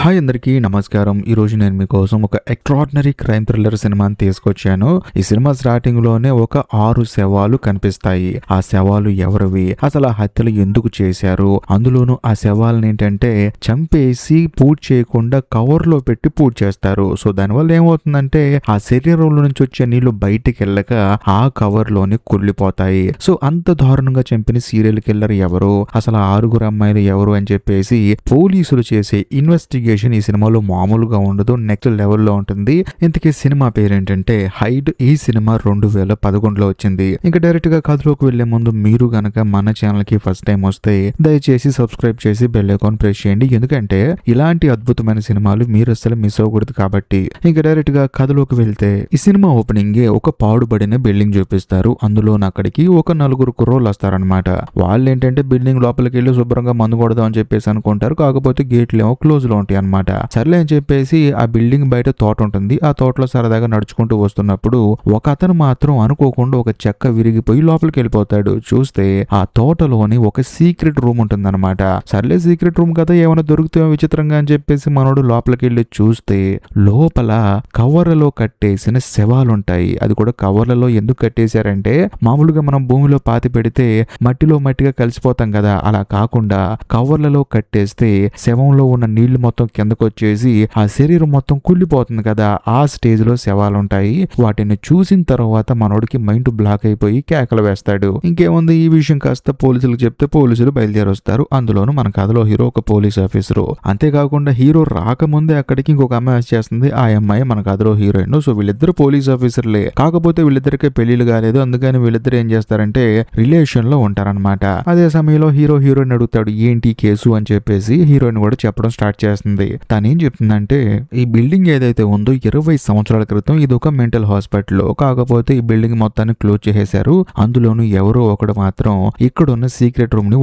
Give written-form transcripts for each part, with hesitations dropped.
Hi అందరికీ నమస్కారం. ఈరోజు నేను మీకోసం ఒక ఎక్స్ట్రాడినరీ క్రైమ్ థ్రిల్లర్ సినిమాని తీసుకొచ్చాను. ఈ సినిమా స్టార్టింగ్ లోనే ఒక 6 శవాలు కనిపిస్తాయి. ఆ శవాలు ఎవరివి, అసలు ఆ హత్యలు ఎందుకు చేశారు, అందులోనూ ఆ శవాలను ఏంటంటే చంపేసి పూజ చేయకుండా కవర్ లో పెట్టి పూజ చేస్తారు. సో దానివల్ల ఏమవుతుందంటే ఆ శరీరంలో నుంచి వచ్చే నీళ్లు బయటికి వెళ్ళక ఆ కవర్ లోని కుళ్ళిపోతాయి. సో అంత దారుణంగా చంపిన సీరియల్ కిల్లర్ ఎవరు, అసలు ఆ 6 అమ్మాయిలు ఎవరు అని చెప్పేసి పోలీసులు చేసే ఇన్వెస్టిగేషన్ ఈ సినిమాలో మామూలుగా ఉండదు, నెక్స్ట్ లెవెల్లో ఉంటుంది. ఇంతకీ సినిమా పేరేంటంటే హైడ్. ఈ సినిమా 2011లో వచ్చింది. ఇంకా డైరెక్ట్ గా కథలోకి వెళ్లే ముందు మీరు గనక మన ఛానల్ కి ఫస్ట్ టైం వస్తే దయచేసి సబ్స్క్రైబ్ చేసి బెల్ ఐకాన్ ప్రెస్ చేయండి, ఎందుకంటే ఇలాంటి అద్భుతమైన సినిమాలు మీరు అసలు మిస్ అవ్వకూడదు కాబట్టి. ఇంకా డైరెక్ట్ గా కథలోకి వెళ్తే ఈ సినిమా ఓపెనింగ్ ఒక పాడుబడిన బిల్డింగ్ చూపిస్తారు. అందులో అక్కడికి ఒక 4 కుర్రోళ్ళు వస్తారనమాట. వాళ్ళు ఏంటంటే బిల్డింగ్ లోపలికి వెళ్ళి శుభ్రంగా మందు కొడదాం అని చెప్పేసి అనుకుంటారు. కాకపోతే గేట్లు ఏమో క్లోజ్ లో ఉంటాయి అనమాట. సర్లే అని చెప్పేసి ఆ బిల్డింగ్ బయట తోట ఉంటుంది. ఆ తోటలో సరదాగా నడుచుకుంటూ వస్తున్నప్పుడు ఒక అతను మాత్రం అనుకోకుండా ఒక చెక్క విరిగిపోయి లోపలికి వెళ్ళిపోతాడు. చూస్తే ఆ తోటలోని ఒక సీక్రెట్ రూమ్ ఉంటుంది అనమాట. సర్లే సీక్రెట్ రూమ్ కదా, ఏమైనా దొరుకుతాయో విచిత్రంగా అని చెప్పేసి మనోడు లోపలికి వెళ్ళి చూస్తే లోపల కవర్లలో కట్టేసిన శవాలుంటాయి. అది కూడా కవర్లలో ఎందుకు కట్టేశారంటే మామూలుగా మనం భూమిలో పాతి పెడితే మట్టిగా కలిసిపోతాం కదా, అలా కాకుండా కవర్లలో కట్టేస్తే శవంలో ఉన్న నీళ్లు మొత్తం కిందకు వచ్చేసి ఆ శరీరం మొత్తం కుళ్ళిపోతుంది కదా, ఆ స్టేజ్ లో శవాలు ఉంటాయి. వాటిని చూసిన తర్వాత మనోడికి మైండ్ బ్లాక్ అయిపోయి కేకలు వేస్తాడు. ఇంకేముంది, ఈ విషయం కాస్త పోలీసులకు చెప్తే పోలీసులు బయలుదేరి వస్తారు. అందులోనూ మన కథలో హీరో ఒక పోలీస్ ఆఫీసరు. అంతేకాకుండా హీరో రాకముందే అక్కడికి ఇంకొక అమ్మాయి వచ్చేస్తుంది. ఆ అమ్మాయి మన కథలో హీరోయిన్. సో వీళ్ళిద్దరు పోలీస్ ఆఫీసర్లే, కాకపోతే వీళ్ళిద్దరికే పెళ్లిళ్ళు కాలేదు. అందుకని వీళ్ళిద్దరు ఏం చేస్తారంటే రిలేషన్ లో ఉంటారనమాట. అదే సమయంలో హీరోయిన్ అడుగుతాడు ఏంటి కేసు అని చెప్పేసి. హీరోయిన్ కూడా చెప్పడం స్టార్ట్ చేస్తుంది. తనేం చెప్తుందంటే ఈ బిల్డింగ్ ఏదైతే ఉందో 20 సంవత్సరాల క్రితం ఇది ఒక మెంటల్ హాస్పిటల్. కాకపోతే ఈ బిల్డింగ్ మొత్తాన్ని క్లోజ్ చేసేశారు. అందులోనూ ఎవరో ఒకడు మాత్రం ఇక్కడున్న సీక్రెట్ రూమ్ ని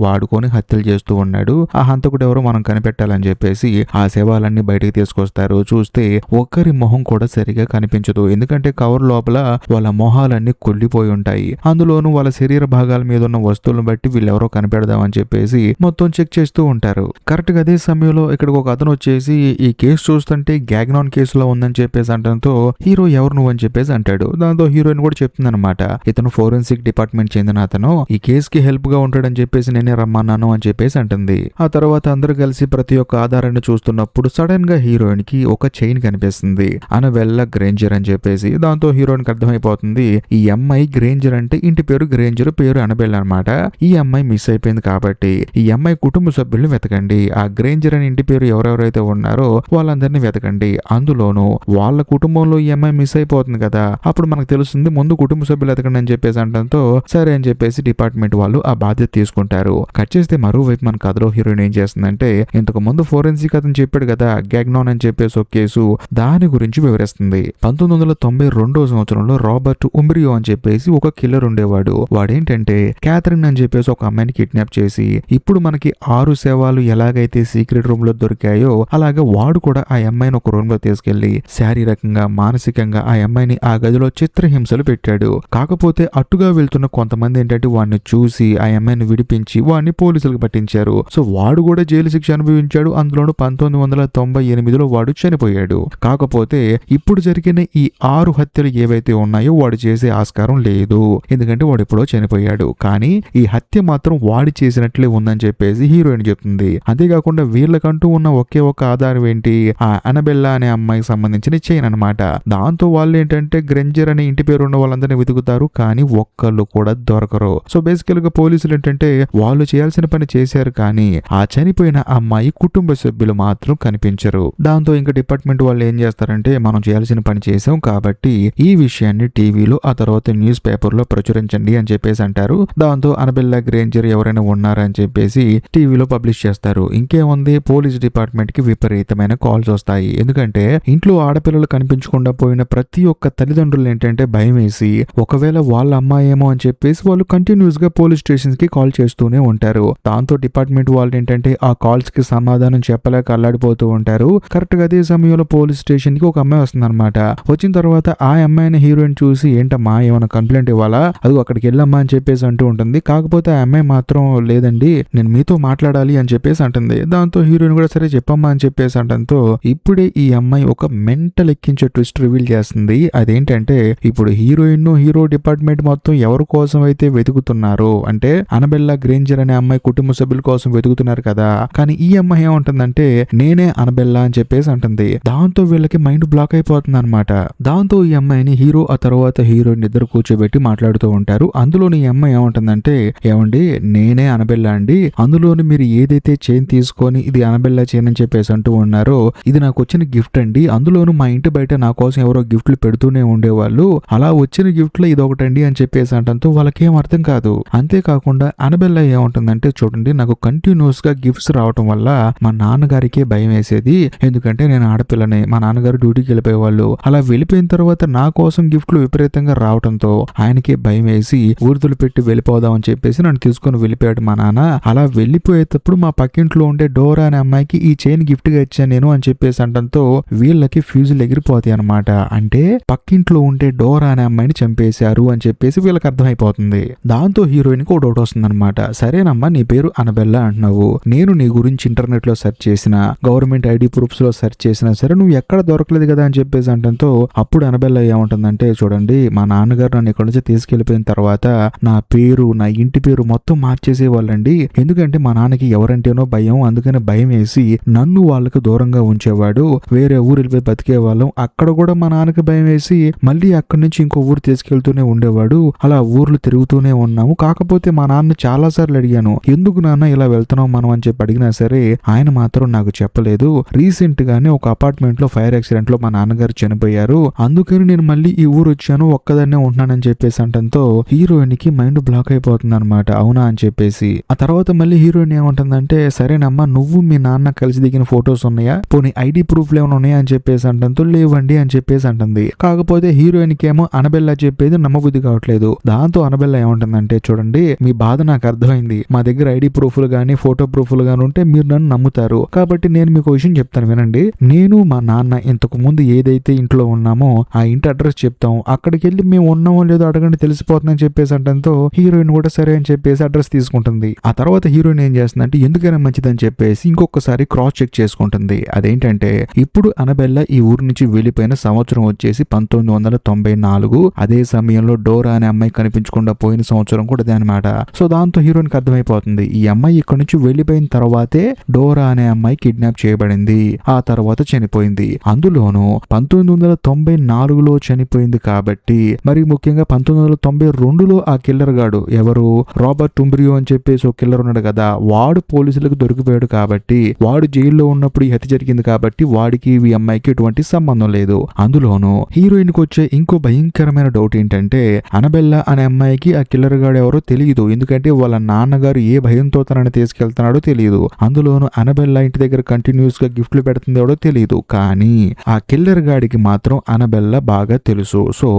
వాడుకొని హత్యలు చేస్తూ ఉన్నాడు. ఆ హంతకుడు ఎవరో మనం కనిపెట్టాలని చెప్పేసి ఆ శవాలన్నీ బయటకు తీసుకొస్తారు. చూస్తే ఒక్కరి మొహం కూడా సరిగా కనిపించదు, ఎందుకంటే కవర్ లోపల వాళ్ళ మొహాలన్నీ కుళ్ళిపోయి ఉంటాయి. అందులోనూ వాళ్ళ శరీర భాగాల మీద ఉన్న వస్తువులను బట్టి వీళ్ళెవరో కనిపెడదామని చెప్పేసి మొత్తం చెక్ చేస్తూ ఉంటారు. కరెక్ట్ గా అదే సమయంలో ఇక్కడికి ఒక అతను వచ్చేసి ఈ కేసు చూస్తుంటే గ్యాగ్నాన్ కేసులో ఉందని చెప్పేసి అంటంతో హీరో ఎవరు నువ్వు అని చెప్పేసి అంటాడు. దాంతో హీరోయిన్ కూడా చెప్తుంది అనమాట, ఇతను ఫోరెన్సిక్ డిపార్ట్మెంట్ చెందిన అతను, ఈ కేసు కి హెల్ప్ గా ఉంటాడని చెప్పేసి నేనే రమ్మన్నాను అని చెప్పేసి అంటుంది. ఆ తర్వాత అందరూ కలిసి ప్రతి ఒక్క ఆధారాన్ని చూస్తున్నప్పుడు సడన్ గా హీరోయిన్ కి ఒక చైన్ కనిపిస్తుంది, అనబెల్లా గ్రేంజర్ అని చెప్పేసి. దాంతో హీరోయిన్ కి అర్థమైపోతుంది ఈ అమ్మాయి గ్రేంజర్ అంటే ఇంటి పేరు గ్రేంజర్, పేరు అనబెల్లా అనమాట. ఈ అమ్మాయి మిస్ అయిపోయింది కాబట్టి ఈ అమ్మాయి కుటుంబ సభ్యుల్ని వెతకండి, ఆ గ్రేంజర్ అని ఇంటి పేరు ఎవరెవరైతే ఉన్నారో వాళ్ళందరినీ వెతకండి. అందులోనూ వాళ్ళ కుటుంబంలో ఈ అమ్మాయి మిస్ అయిపోతుంది కదా, అప్పుడు మనకు తెలుస్తుంది, ముందు కుటుంబ సభ్యులు వెతకండి అని చెప్పేసి అంటంతో సరే అని చెప్పేసి డిపార్ట్మెంట్ వాళ్ళు ఆ బాధ్యత తీసుకుంటారు. కట్ చేస్తే మరోవైపు మన కథలో హీరోయిన్ ఏం చేస్తుందంటే ఇంతకు ముందు ఫోరెన్సిక్ అతను చెప్పాడు కదా గ్యాగ్నాన్ అని చెప్పేసి ఒక కేసు, దాని గురించి వివరిస్తుంది. 1992 సంవత్సరంలో రాబర్ట్ ఉమ్బ్రియో అని చెప్పేసి ఒక కిల్లర్ ఉండేవాడు. వాడేంటంటే క్యాథరిన్ అని చెప్పేసి ఒక అమ్మాయిని కిడ్నాప్ చేసి ఇప్పుడు మనకి 6 శవాలు ఎలాగైతే సీక్రెట్ రూమ్ లో దొరికాయో అలాగే వాడు కూడా ఆ అమ్మాయిని ఒక రూమ్ లో తీసుకెళ్లి శారీరకంగా మానసికంగా ఆ అమ్మాయిని ఆ గదిలో చిత్రహింసలు పెట్టాడు. కాకపోతే అట్టుగా వెళ్తున్న కొంతమంది ఏంటంటే వాడిని చూసి ఆ అమ్మాయిని విడిపించి వాడిని పోలీసులకు పట్టించారు. సో వాడు కూడా జైలు శిక్ష అనుభవించాడు. అందులోనూ 1998లో వాడు చనిపోయాడు. కాకపోతే ఇప్పుడు జరిగిన ఈ 6 హత్యలు ఏవైతే ఉన్నాయో వాడు చేసే ఆస్కారం లేదు, ఎందుకంటే వాడు ఎప్పుడో చనిపోయాడు. కానీ ఈ హత్య మాత్రం వాడి చేసినట్లే ఉందని చెప్పేసి హీరోయిన్ చెప్తుంది. అంతేకాకుండా వీళ్ళకంటూ ఉన్న ఒకే ఒక ఆధారం ఏంటి, ఆ అనబెల్లా అనే అమ్మాయికి సంబంధించిన చైన్ అనమాట. దాంతో వాళ్ళు ఏంటంటే గ్రెంజర్ అనే ఇంటి పేరు ఉన్న వాళ్ళందరినీ వెతుకుతారు, కానీ ఒక్కళ్ళు కూడా దొరకరు. సో బేసికల్ గా పోలీసులు ఏంటంటే వాళ్ళు చేయాల్సిన పని చేశారు, కానీ ఆ చనిపోయిన అమ్మాయి కుటుంబ సభ్యులు మాత్రం కనిపించరు. దాంతో ఇంకా డిపార్ట్మెంట్ వాళ్ళు ఏం చేస్తారంటే మనం చేయాల్సిన పని చేసాం కాబట్టి ఈ విషయాన్ని టీవీలో ఆ తర్వాత న్యూస్ పేపర్ లో ప్రచురించండి అని చెప్పేసి అంటారు. దాంతో అనబెల్లా గ్రేంజర్ ఎవరైనా ఉన్నారని చెప్పేసి టీవీలో పబ్లిష్ చేస్తారు. ఇంకేముంది, పోలీస్ డిపార్ట్మెంట్ కి విపరీతమైన కాల్స్ వస్తాయి. ఎందుకంటే ఇంట్లో ఆడపిల్లలు కనిపించకుండా పోయిన ప్రతి ఒక్క తల్లిదండ్రులు ఏంటంటే భయం వేసి ఒకవేళ వాళ్ళ అమ్మాయి ఏమో అని చెప్పేసి వాళ్ళు కంటిన్యూస్ గా పోలీస్ స్టేషన్స్ కి కాల్ చేస్తూనే ఉంటారు. దాంతో డిపార్ట్మెంట్ వాళ్ళు ఏంటంటే ఆ కాల్స్ కి సమాధానం చెప్పలేక అల్లాడిపోతూ ఉంటారు. కరెక్ట్ గా అదే సమయంలో పోలీస్ స్టేషన్ కి ఒక అమ్మాయి వస్తుంది అనమాట. వచ్చిన తర్వాత ఆ అమ్మాయిని హీరోయిన్ చూసి ఏంటమ్మా ఏమైనా కంప్లైంట్ ఇవ్వాలా, అది అక్కడికి వెళ్ళమ్మా అని చెప్పేసి అంటూ ఉంటుంది. కాకపోతే ఆ అమ్మాయి మాత్రం లేదండి నేను మీతో మాట్లాడాలి అని చెప్పేసి అంటుంది. దాంతో దాంతో హీరోయిన్ కూడా సరే చెప్పమ్మా అని చెప్పేసి అనడంతో ఇప్పుడే ఈ అమ్మాయి ఒక మెంటల్ ఎక్కించే ట్విస్ట్ రివీల్ చేస్తుంది. అదేంటంటే ఇప్పుడు హీరోయిన్ హీరో డిపార్ట్మెంట్ మొత్తం ఎవరి కోసం అయితే వెతుకుతున్నారో, అంటే అనబెల్లా గ్రేంజర్ అనే అమ్మాయి కుటుంబ సభ్యుల కోసం వెతుకుతున్నారు కదా, కానీ ఈ అమ్మాయి ఏమంటుందంటే నేనే అనబెల్లా అని చెప్పేసి అంటుంది. దాంతో వీళ్ళకి మైండ్ బ్లాక్ అయిపోతుంది అనమాట. దాంతో ఈ అమ్మాయిని హీరో ఆ తర్వాత హీరోయిన్ ఇద్దరు కూర్చోబెట్టి మాట్లాడుతూ ఉంటారు. అందులోని ఈ అమ్మాయి ఏమంటుందంటే ఏమండి నేనే అనబెల్లా అండి, అందులోని మీరు ఏదైతే చైన్ తీసుకొని ఇది అనబెల్లా చైన్ అని చెప్పేసి అంటూ ఉన్నారో ఇది నాకు వచ్చిన గిఫ్ట్ అండి, అందులోను మా ఇంటి బయట నా కోసం ఎవరో గిఫ్ట్లు పెడుతూనే ఉండేవాళ్ళు, అలా వచ్చిన గిఫ్ట్ లో ఇది ఒకటండి అని చెప్పేసి అంటంతో వాళ్ళకేం అర్థం కాదు. అంతేకాకుండా అనబెల్లా ఏమంటుందంటే చూడండి నాకు కంటిన్యూస్ గా గిఫ్ట్స్ రావటం వల్ల మా నాన్నగారికే భయం వేసేది, ఎందుకంటే నేను ఆడపిల్లని, మా నాన్నగారు డ్యూటీకి వెళ్ళిపోయేవాళ్ళు, అలా వెళ్ళిపోయిన తర్వాత నా కోసం గిఫ్ట్లు విపరీతంగా రావడంతో ఆయనకే భయం వేసి ఊర్దులు పెట్టి వెళ్ళిపోదాం అని చెప్పేసి నన్ను తీసుకొని వెళ్ళిపోయాడు మా నాన్న. అలా వెళ్ళిపోయేటప్పుడు మా పక్కింట్లో ఉండే డోరా అనే అమ్మాయికి ఈ చైన్ గిఫ్ట్ గా ఇచ్చాను నేను అని చెప్పేసి అంటంతో వీళ్ళకి ఫ్యూజులు ఎగిరిపోతాయి అనమాట. అంటే పక్కింట్లో ఉండే డోరా అనే అమ్మాయిని చంపేశారు అని చెప్పేసి వీళ్ళకి అర్థమైపోతుంది. దాంతో హీరోయిన్ కి ఒక డౌట్ వస్తుంది అనమాట. సరేనమ్మా నీ పేరు అనబెల్లా అంటున్నావు, నేను నీ గురించి ఇంటర్నెట్ లో సెర్చ్ చేసిన, గవర్నమెంట్ ఐడి ప్రూఫ్స్ లో సెర్చ్ చేసినా సరే నువ్వు ఎక్కడ దొరకలేదు కదా అని చెప్పేసి అంటంతో అప్పుడు అనబెల్లా ఏమంటుందంటే చూడండి మా నాన్నగారు నన్ను ఇక్కడ నుంచి తీసుకెళ్లిపోయిన తర్వాత నా పేరు నా ఇంటి పేరు మొత్తం మార్చేసేవాళ్ళండి, ఎందుకంటే మా నాన్నకి ఎవరంటేనో భయం, అందుకని భయం వేసి నన్ను వాళ్ళకి దూరంగా ఉంచేవాడు, వేరే ఊరు వెళ్ళిపోయి బతికే వాళ్ళం, అక్కడ కూడా మా నాన్నకి భయం వేసి మళ్ళీ అక్కడి నుంచి ఇంకో ఊరు తీసుకెళ్తూనే ఉండేవాడు, అలా ఊర్లు తిరుగుతూనే ఉన్నాము. కాకపోతే మా నాన్న చాలా సార్లు అడిగాను ఎందుకు నాన్న ఇలా వెళ్తున్నాం మనం అని చెప్పి అడిగినా సరే ఆయన మాత్రం నాకు చెప్పలేదు. రీసెంట్ గానే ఒక అపార్ట్మెంట్ లో ఫైర్ యాక్సిడెంట్ లో మా నాన్నగారు చనిపోయారు, అందుకని నేను మళ్ళీ ఈ ఊరు వచ్చాను, ఒక్కదాన్నే ఉంటున్నానని చెప్పేసి అంటంతో హీరోయిన్ కి మైండ్ బ్లాక్ అయిపోతుంది అనమాట. అవునా అని చెప్పేసి ఆ తర్వాత మళ్ళీ హీరోయిన్ ఏమంటుందంటే సరేనమ్మా నువ్వు మీ నాన్న కలిసి దిగిన ఫొటోస్ ఉన్నాయా, పోనీ ఐడి ప్రూఫ్లు ఏమైనా ఉన్నాయా అని చెప్పేసి అంటంతో లేవండి అని చెప్పేసి అంటుంది. కాకపోతే హీరోయిన్ కి ఏమో అనబెల్లా చెప్పేది నమ్మబుద్ధి కావట్లేదు. దాంతో అనబెల్లా ఏమంటుందంటే చూడండి మీ బాధ నాకు అర్థమైంది, మా దగ్గర ఐడి ప్రూఫ్లు గానీ ఫోటో ప్రూఫ్లు గానీ ఉంటే మీరు నన్ను నమ్ముతారు, కాబట్టి నేను మీకు విషయం చెప్తాను వినండి, నేను మా నాన్న ఇంతకు ముందు ఏదైతే ఇంట్లో ఉన్నామో ఆ ఇంటి అడ్రస్ చెప్తాం, అక్కడికి వెళ్ళి మేము ఉన్నామో లేదో అడగండి తెలిసిపోతుందని చెప్పేసి అంటంతో హీరోయిన్ కూడా సరే అని చెప్పేసి అడ్రస్ తీసుకుంటుంది. ఆ తర్వాత హీరోయిన్ ఏం చేస్తుందంటే ఎందుకైనా మంచిదని చెప్పేసి ఇంకొకసారి క్రాస్ చెక్ చేసుకుంటుంది. అదేంటంటే ఇప్పుడు అనబెల్లా ఈ ఊరు నుంచి వెళ్ళిపోయిన సంవత్సరం వచ్చేసి 1994, అదే సమయంలో డోరా అనే అమ్మాయి కనిపించకుండా పోయిన సంవత్సరం కూడా అదే అనమాట. సో దాంతో హీరోయిన్ కి అర్థమైపోతుంది ఈ అమ్మాయి ఇక్కడ నుంచి వెళ్ళిపోయిన తర్వాతే డోరా అనే అమ్మాయి కిడ్నాప్ చేయబడింది, ఆ తర్వాత చనిపోయింది, అందులోనూ 1994లో చనిపోయింది కాబట్టి మరి ముఖ్యంగా 1992లో ఆ కిల్లర్ గాడు ఎవరు రాబర్ట్ టుంబ్రియో అని చెప్పేసి ఒక కిల్లర్ ఉన్నాడు కదా, వాడు పోలీసులకు దొరికిపోయాడు కాబట్టి వాడు జైల్లో ఉన్నప్పుడు ఈ హత్య జరిగింది కాబట్టి వాడికి ఈ అమ్మాయికి ఎటువంటి సంబంధం లేదు. అందులోనూ హీరోయిన్ కి వచ్చే ఇంకో భయంకరమైన డౌట్ ఏంటంటే అనబెల్లా అనే అమ్మాయికి ఆ కిల్లర్ గాడు ఎవరో తెలియదు, ఎందుకంటే వాళ్ళ నాన్నగారు ఏ భయంతో తనని తీసుకెళ్తున్నాడో తెలియదు, అందులోనూ అనబెల్లా ఇంటి దగ్గర కంటిన్యూస్ గా గిఫ్ట్లు పెడుతుందో తెలియదు, కానీ ఆ కిల్లర్ గాడికి మాత్రం అనబెల్లా బాగా తెలుసు. సో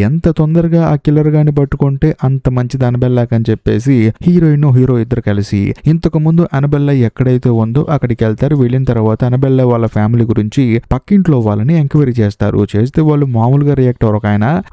ఎంత తొందరగా ఆ కిల్లర్ గాని పట్టుకుంటే అంత మంచిది అనబెల్లాకి అని చెప్పేసి హీరోయిన్ హీరో ఇద్దరు కలిసి ఇంతకు ముందు అనబెల్లా ఎక్కడైతే ఉందో అక్కడికి వెళ్తారు. వెళ్ళిన తర్వాత అనబెల్లా వాళ్ళ ఫ్యామిలీ గురించి పక్కింట్లో వాళ్ళని ఎంక్వైరీ చేస్తారు. చేస్తే వాళ్ళు మామూలుగా రియాక్ట్ అవ్వరు.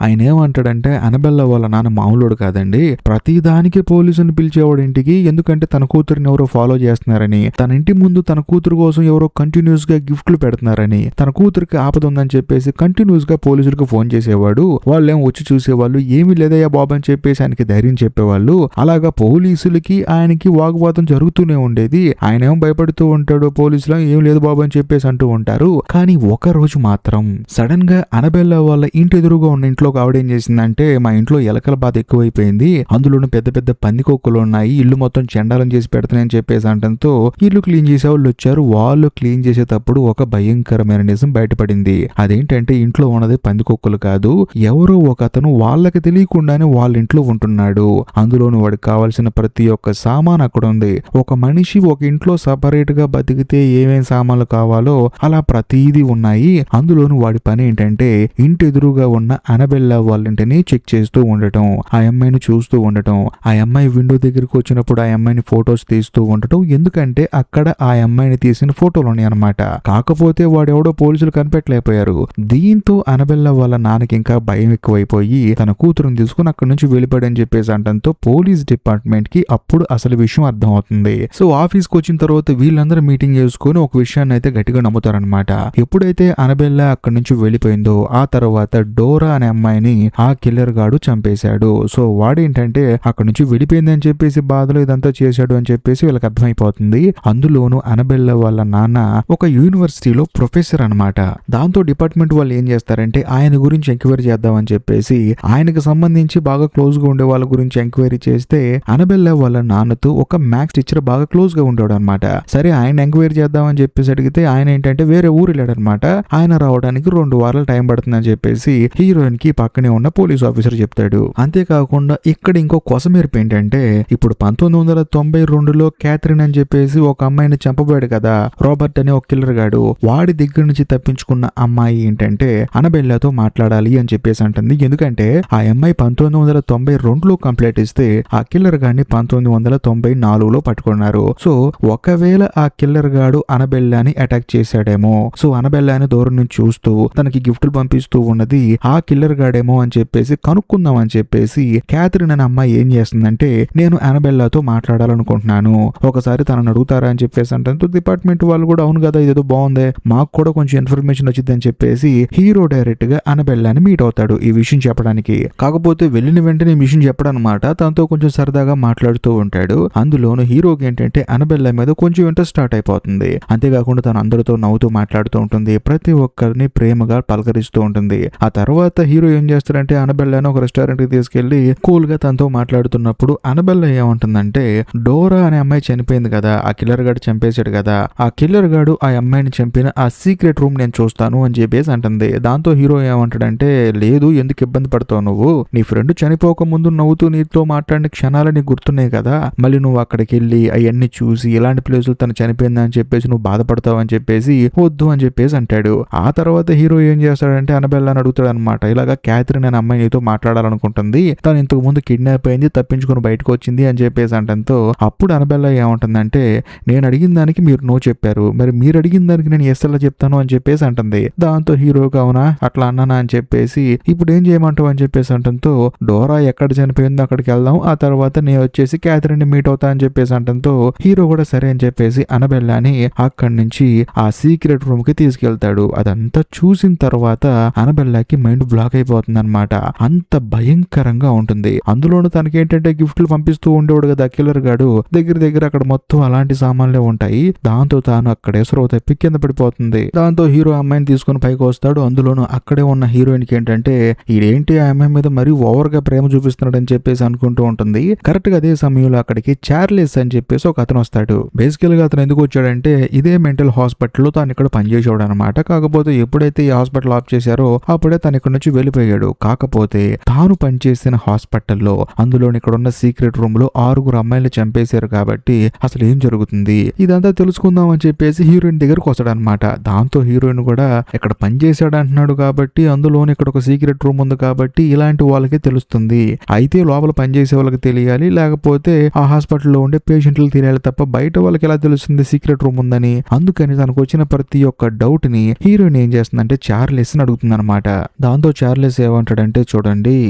ఆయన ఏమంటాడంటే అనబెల్లా వాళ్ళ నాన్న మామూలుడు కాదండి, ప్రతి దానికి పోలీసుని పిలిచేవాడు ఇంటికి, ఎందుకంటే తన కూతురిని ఎవరో ఫాలో చేస్తున్నారని, తన ఇంటి ముందు తన కూతురు కోసం ఎవరో కంటిన్యూస్ గా గిఫ్ట్లు పెడుతున్నారని, తన కూతురికి ఆపద ఉందని చెప్పేసి కంటిన్యూస్ గా పోలీసులకు ఫోన్ చేసేవాడు, వాళ్ళు ఏం వచ్చి చూసేవాళ్ళు, ఏమీ లేదయ్యా బాబు అని చెప్పేసి ఆయనకి ధైర్యం చెప్పేవాళ్ళు. అలాగా పోలీసులకి ఆయనకి వాగ్వాదం జరుగుతూనే ఉండేది. ఆయన ఏమో భయపడుతూ ఉంటాడు, పోలీసులు ఏం లేదు బాబు అని చెప్పేసి అంటూ ఉంటారు. కానీ ఒక రోజు మాత్రం సడన్ గా అనబెల్లా వాళ్ళ ఇంటి ఎదురుగా ఉన్న ఇంట్లోకి ఆవిడ ఏం చేసిందంటే మా ఇంట్లో ఎలకల బాధ ఎక్కువైపోయింది, అందులోనూ పెద్ద పెద్ద పందికొక్కులు ఉన్నాయి, ఇల్లు మొత్తం చెండాలం చేసి పెడతానని చెప్పేసి అంటంతో ఇల్లు క్లీన్ చేసే వాళ్ళు వచ్చారు. వాళ్ళు క్లీన్ చేసేటప్పుడు ఒక భయంకరమైన నిజం బయటపడింది. అదేంటంటే ఇంట్లో ఉన్నది పందికొక్కులు కాదు, ఎవరో ఒక అతను వాళ్ళకి తెలియకుండానే వాళ్ళ ఇంట్లో ఉంటున్నాడు, అందులోనూ వాడికి కావాల్సిన ప్రతి ఒక్క సామాన్ అక్కడ ఉంది. ఒక మనిషి ఒక ఇంట్లో సపరేట్ గా బతికితే ఏమేం సామాన్లు కావాలో అలా ప్రతిదీ ఉన్నాయి. అందులోనూ వాడి పని ఏంటంటే ఇంటి ఎదురుగా ఉన్న అనబెల్లా వాళ్ళ ఇంటిని చెక్ చేస్తూ ఉండటం, ఆ అమ్మాయిని చూస్తూ ఉండటం, ఆ అమ్మాయి విండో దగ్గరికి వచ్చినప్పుడు ఆ అమ్మాయిని ఫొటోస్ తీస్తూ ఉండటం, ఎందుకంటే అక్కడ ఆ అమ్మాయిని తీసిన ఫోటోలు ఉన్నాయి అనమాట. కాకపోతే వాడెవడో పోలీసులు కనిపెట్టలేకపోయారు. దీంతో అనబెల్లా వాళ్ళ నాన్నకి ఇంకా భయం ఎక్కువైపోయి తన కూతురుని తీసుకుని అక్కడి నుంచి వెళ్ళిపోయాడని చెప్పేసి అంటంతో పోలీస్ డిపార్ట్మెంట్ కి అప్పుడు అసలు విషయం అర్థం అవుతుంది. సో ఆఫీస్కి వచ్చిన తర్వాత వీళ్ళందరూ మీటింగ్ చేసుకుని ఒక విషయాన్ని అయితే గట్టిగా నమ్ముతారనమాట. ఎప్పుడైతే అనబెల్లా అక్కడి నుంచి వెళ్ళిపోయిందో ఆ తర్వాత డోరా అనే అమ్మాయిని ఆ కిల్లర్ గాడు చంపేశాడు. సో వాడేంటంటే అక్కడ నుంచి వెళ్ళిపోయిందని చెప్పేసి బాధలో ఇదంతా చేశాడు అని చెప్పేసి వీళ్ళకి అర్థమైపోతుంది. అందులోనూ అనబెల్లా వాళ్ళ నాన్న ఒక యూనివర్సిటీలో ప్రొఫెసర్ అనమాట. దాంతో డిపార్ట్మెంట్ వాళ్ళు ఏం చేస్తారంటే ఆయన గురించి ఎంక్వైరీ చేద్దామని చెప్పేసి ఆయనకు సంబంధించి బాగా క్లోజ్ గా ఉండే వాళ్ళ గురించి ఎంక్వైరీ చేస్తే అనబెల్లా వాళ్ళ నాన్నతో ఒక మ్యాథ్స్ టీచర్ బాగా క్లోజ్ గా ఉంటాడు అనమాట. సరే ఆయన ఎంక్వైరీ చేద్దామని చెప్పేసి అడిగితే ఆయన ఏంటంటే వేరే ఊరు వెళ్ళాడనమాట. ఆయన రావడానికి 2 వారాలు టైం పడుతుందని చెప్పేసి హీరోయిన్ కి పక్కనే ఉన్న పోలీస్ ఆఫీసర్ చెప్తాడు. అంతేకాకుండా ఇక్కడ ఇంకో కొసమేర్పు ఏంటంటే ఇప్పుడు 1992లో క్యాథరిన్ అని చెప్పేసి ఒక అమ్మాయిని చంపబోయాడు కదా రాబర్ట్ అనే ఒక కిల్లర్ గాడు. వాడి దగ్గర నుంచి తప్పించుకున్న అమ్మాయి ఏంటంటే అనబెల్లాతో మాట్లాడాలి అని చెప్పేసి అంటుంది. ఎందుకంటే ఆ అమ్మాయి 1992లో కంప్లైంట్ ఇస్తే ఆ కిల్లర్ గాడిని 1994లో పట్టుకున్నారు. సో ఒకవేళ ఆ కిల్లర్ గాడు అనబెల్లాని అటాక్ చేశాడేమో, సో అనబెల్లాని దూరం నుంచి చూస్తూ తనకి గిఫ్ట్లు పంపిస్తూ ఉన్నది ఆ కిల్లర్ గాడేమో అని చెప్పేసి కనుక్కుందాం అని చెప్పేసి క్యాథరిన్ అనే అమ్మాయి ఏం చేస్తుందంటే నేను అనబెల్లాతో మాట్లాడాలనుకుంటున్నాను, ఒకసారి తనని అడుగుతారా అని చెప్పేసి అంటే డిపార్ట్మెంట్ వాళ్ళు కూడా అవును కదా ఇదేదో బాగుంది మాకు కూడా కొంచెం ఇన్ఫర్మేషన్ వచ్చింది అని చెప్పేసి హీరో డైరెక్ట్ గా అనబెల్లాని మీట్ అవుతాడు ఈ విషయం చెప్పడానికి. కాకపోతే వెళ్ళిన వెంటనే ఈ విషయం చెప్పడనమాట తనతో కొంచెం సరదాగా మాట్లాడుతూ ఉంటాడు. అందులోను హీరోకి ఏంటంటే అనబెల్లా మీద కొంచెం ఇంట్రెస్ట్ స్టార్ట్ అయిపోతుంది. అంతేకాకుండా తను అందరితో నవ్వుతూ మాట్లాడుతూ ఉంటుంది, ప్రతి ఒక్కరిని ప్రేమగా పలకరిస్తూ ఉంటుంది. ఆ తర్వాత హీరో ఏం చేస్తాడంటే అనబెల్లాను ఒక రెస్టారెంట్ కి తీసుకెళ్లి కూల్ గా తనతో మాట్లాడుతున్నప్పుడు అనబెల్లా ఏమంటుందంటే డోరా అనే అమ్మాయి చనిపోయింది కదా, ఆ కిల్లర్ గాడు చంపేశాడు కదా, ఆ కిల్లర్ గాడు ఆ అమ్మాయిని చంపిన ఆ సీక్రెట్ రూమ్ నేను చూస్తాను అని చెప్పేసి అంటుంది. దాంతో హీరో ఏమంటాడంటే లేదు ఎందుకు ఇబ్బంది పడతావు, నువ్వు నీ ఫ్రెండ్ చనిపోక ముందు నవ్వుతూ నీతో మాట్లాడిన క్షణాలు నీకు గుర్తున్నాయి కదా, మళ్ళీ నువ్వు అక్కడికి వెళ్ళి అవన్నీ చూసి ఇలాంటి ప్లేసులు తను చనిపోయింది అని చెప్పేసి నువ్వు బాధపడతావు అని చెప్పేసి వద్దు అని చెప్పేసి అంటాడు. ఆ తర్వాత హీరో ఏం చేస్తాడంటే అనబెల్లాని అడుగుతాడు అనమాట, ఇలాగా క్యాథరిన్ అనే అమ్మాయి నీతో మాట్లాడాలనుకుంటుంది, తను ఇంతకు ముందు కిడ్నాప్ అయింది తప్పించుకుని బయటకు వచ్చింది అని చెప్పేసి అంటంతో అప్పుడు అనబెల్లా ఏమంటుందంటే నేను అడిగిన దానికి మీరు నో చెప్పారు, మరి మీరు అడిగిన దానికి నేను ఎస్ ఎలా చెప్తాను అని చెప్పేసి అంటుంది. దాంతో హీరోగా అవునా అట్లా అన్నానా అని చెప్పేసి ఇప్పుడు ఏం చేయమంటావు అని చెప్పేసి అంటంతో డోరా ఎక్కడ చనిపోయిందో అక్కడికి వెళ్దాం, ఆ తర్వాత నేను వచ్చేసి క్యాథరిన్ ని మీట్ అవుతా అని చెప్పేసి అంటంతో హీరో కూడా సరే అని చెప్పేసి అనబెల్లాని అక్కడి నుంచి ఆ సీక్రెట్ రూమ్ కి తీసుకెళ్తాడు. అదంతా చూసిన తర్వాత అనబెల్లాకి మైండ్ బ్లాక్ అయిపోతుంది అనమాట. అంత భయంకరంగా ఉంటుంది. అందులోనూ తనకేంటంటే గిఫ్ట్లు పంపిస్తూ ఉండేవాడు కదా కిల్లర్ గాడు, దగ్గర అక్కడ మొత్తం అలాంటి సామాన్లే ఉంటాయి. దాంతో తాను అక్కడే స్రో తప్పి కింద పడిపోతుంది. దాంతో హీరో అమ్మాయిని తీసుకుని పైకి వస్తాడు. అందులోనూ అక్కడే ఉన్న హీరోయిన్ కి ఏంటంటే ఇదేంటి ఆ అమ్మాయి మీద మరీ ఓవర్ గా ప్రేమ చూపిస్తున్నాడు అని చెప్పేసి అనుకుంటూ ఉంటుంది. కరెక్ట్ గా అదే సమయంలో అక్కడికి చార్లెస్ అని చెప్పేసి ఒక అతను వస్తాడు. బేసికల్ గా అతను ఎందుకు వచ్చాడంటే ఇదే మెంటల్ హాస్పిటల్లో తాను ఇక్కడ పనిచేసేవాడు అనమాట. కాకపోతే ఎప్పుడైతే ఈ హాస్పిటల్ ఆఫ్ చేశారో అప్పుడే తను ఇక్కడ నుంచి వెళ్ళిపోయాడు. కాకపోతే తాను పనిచేసిన హాస్పిటల్లో అందులోని ఇక్కడ ఉన్న సీక్రెట్ రూమ్ లో 6 అమ్మాయిలు చంపేశారు కాబట్టి అసలు ఏం జరుగుతుంది ఇదంతా తెలుసుకుందాం అని చెప్పేసి హీరోయిన్ దగ్గరకు వస్తాడు అనమాట. దాంతో హీరోయిన్ కూడా ఇక్కడ పనిచేశాడు అంటున్నాడు కాబట్టి అందులోని ఇక్కడ ఒక సీక్రెట్ రూమ్ ఉంది కాబట్టి ఇలాంటి వాళ్ళకి తెలుస్తుంది, అయితే లోపల పనిచేసే వాళ్ళకి తెలియాలి, లేకపోతే ఆ హాస్పిటల్లో ఉండే పేషెంట్లు తెలియాలి తప్ప బయట వాళ్ళకి ఎలా తెలుస్తుంది సీక్రెట్ రూమ్ ఉందని. అందుకని తనకు వచ్చిన ప్రతి ఒక్క డౌట్ ని హీరోయిన్ ఏం చేస్తుందంటే చార్లెస్ ని అడుగుతుంది అనమాట. దాంతో చార్లెస్ ఏమంటాడంటే చూడండి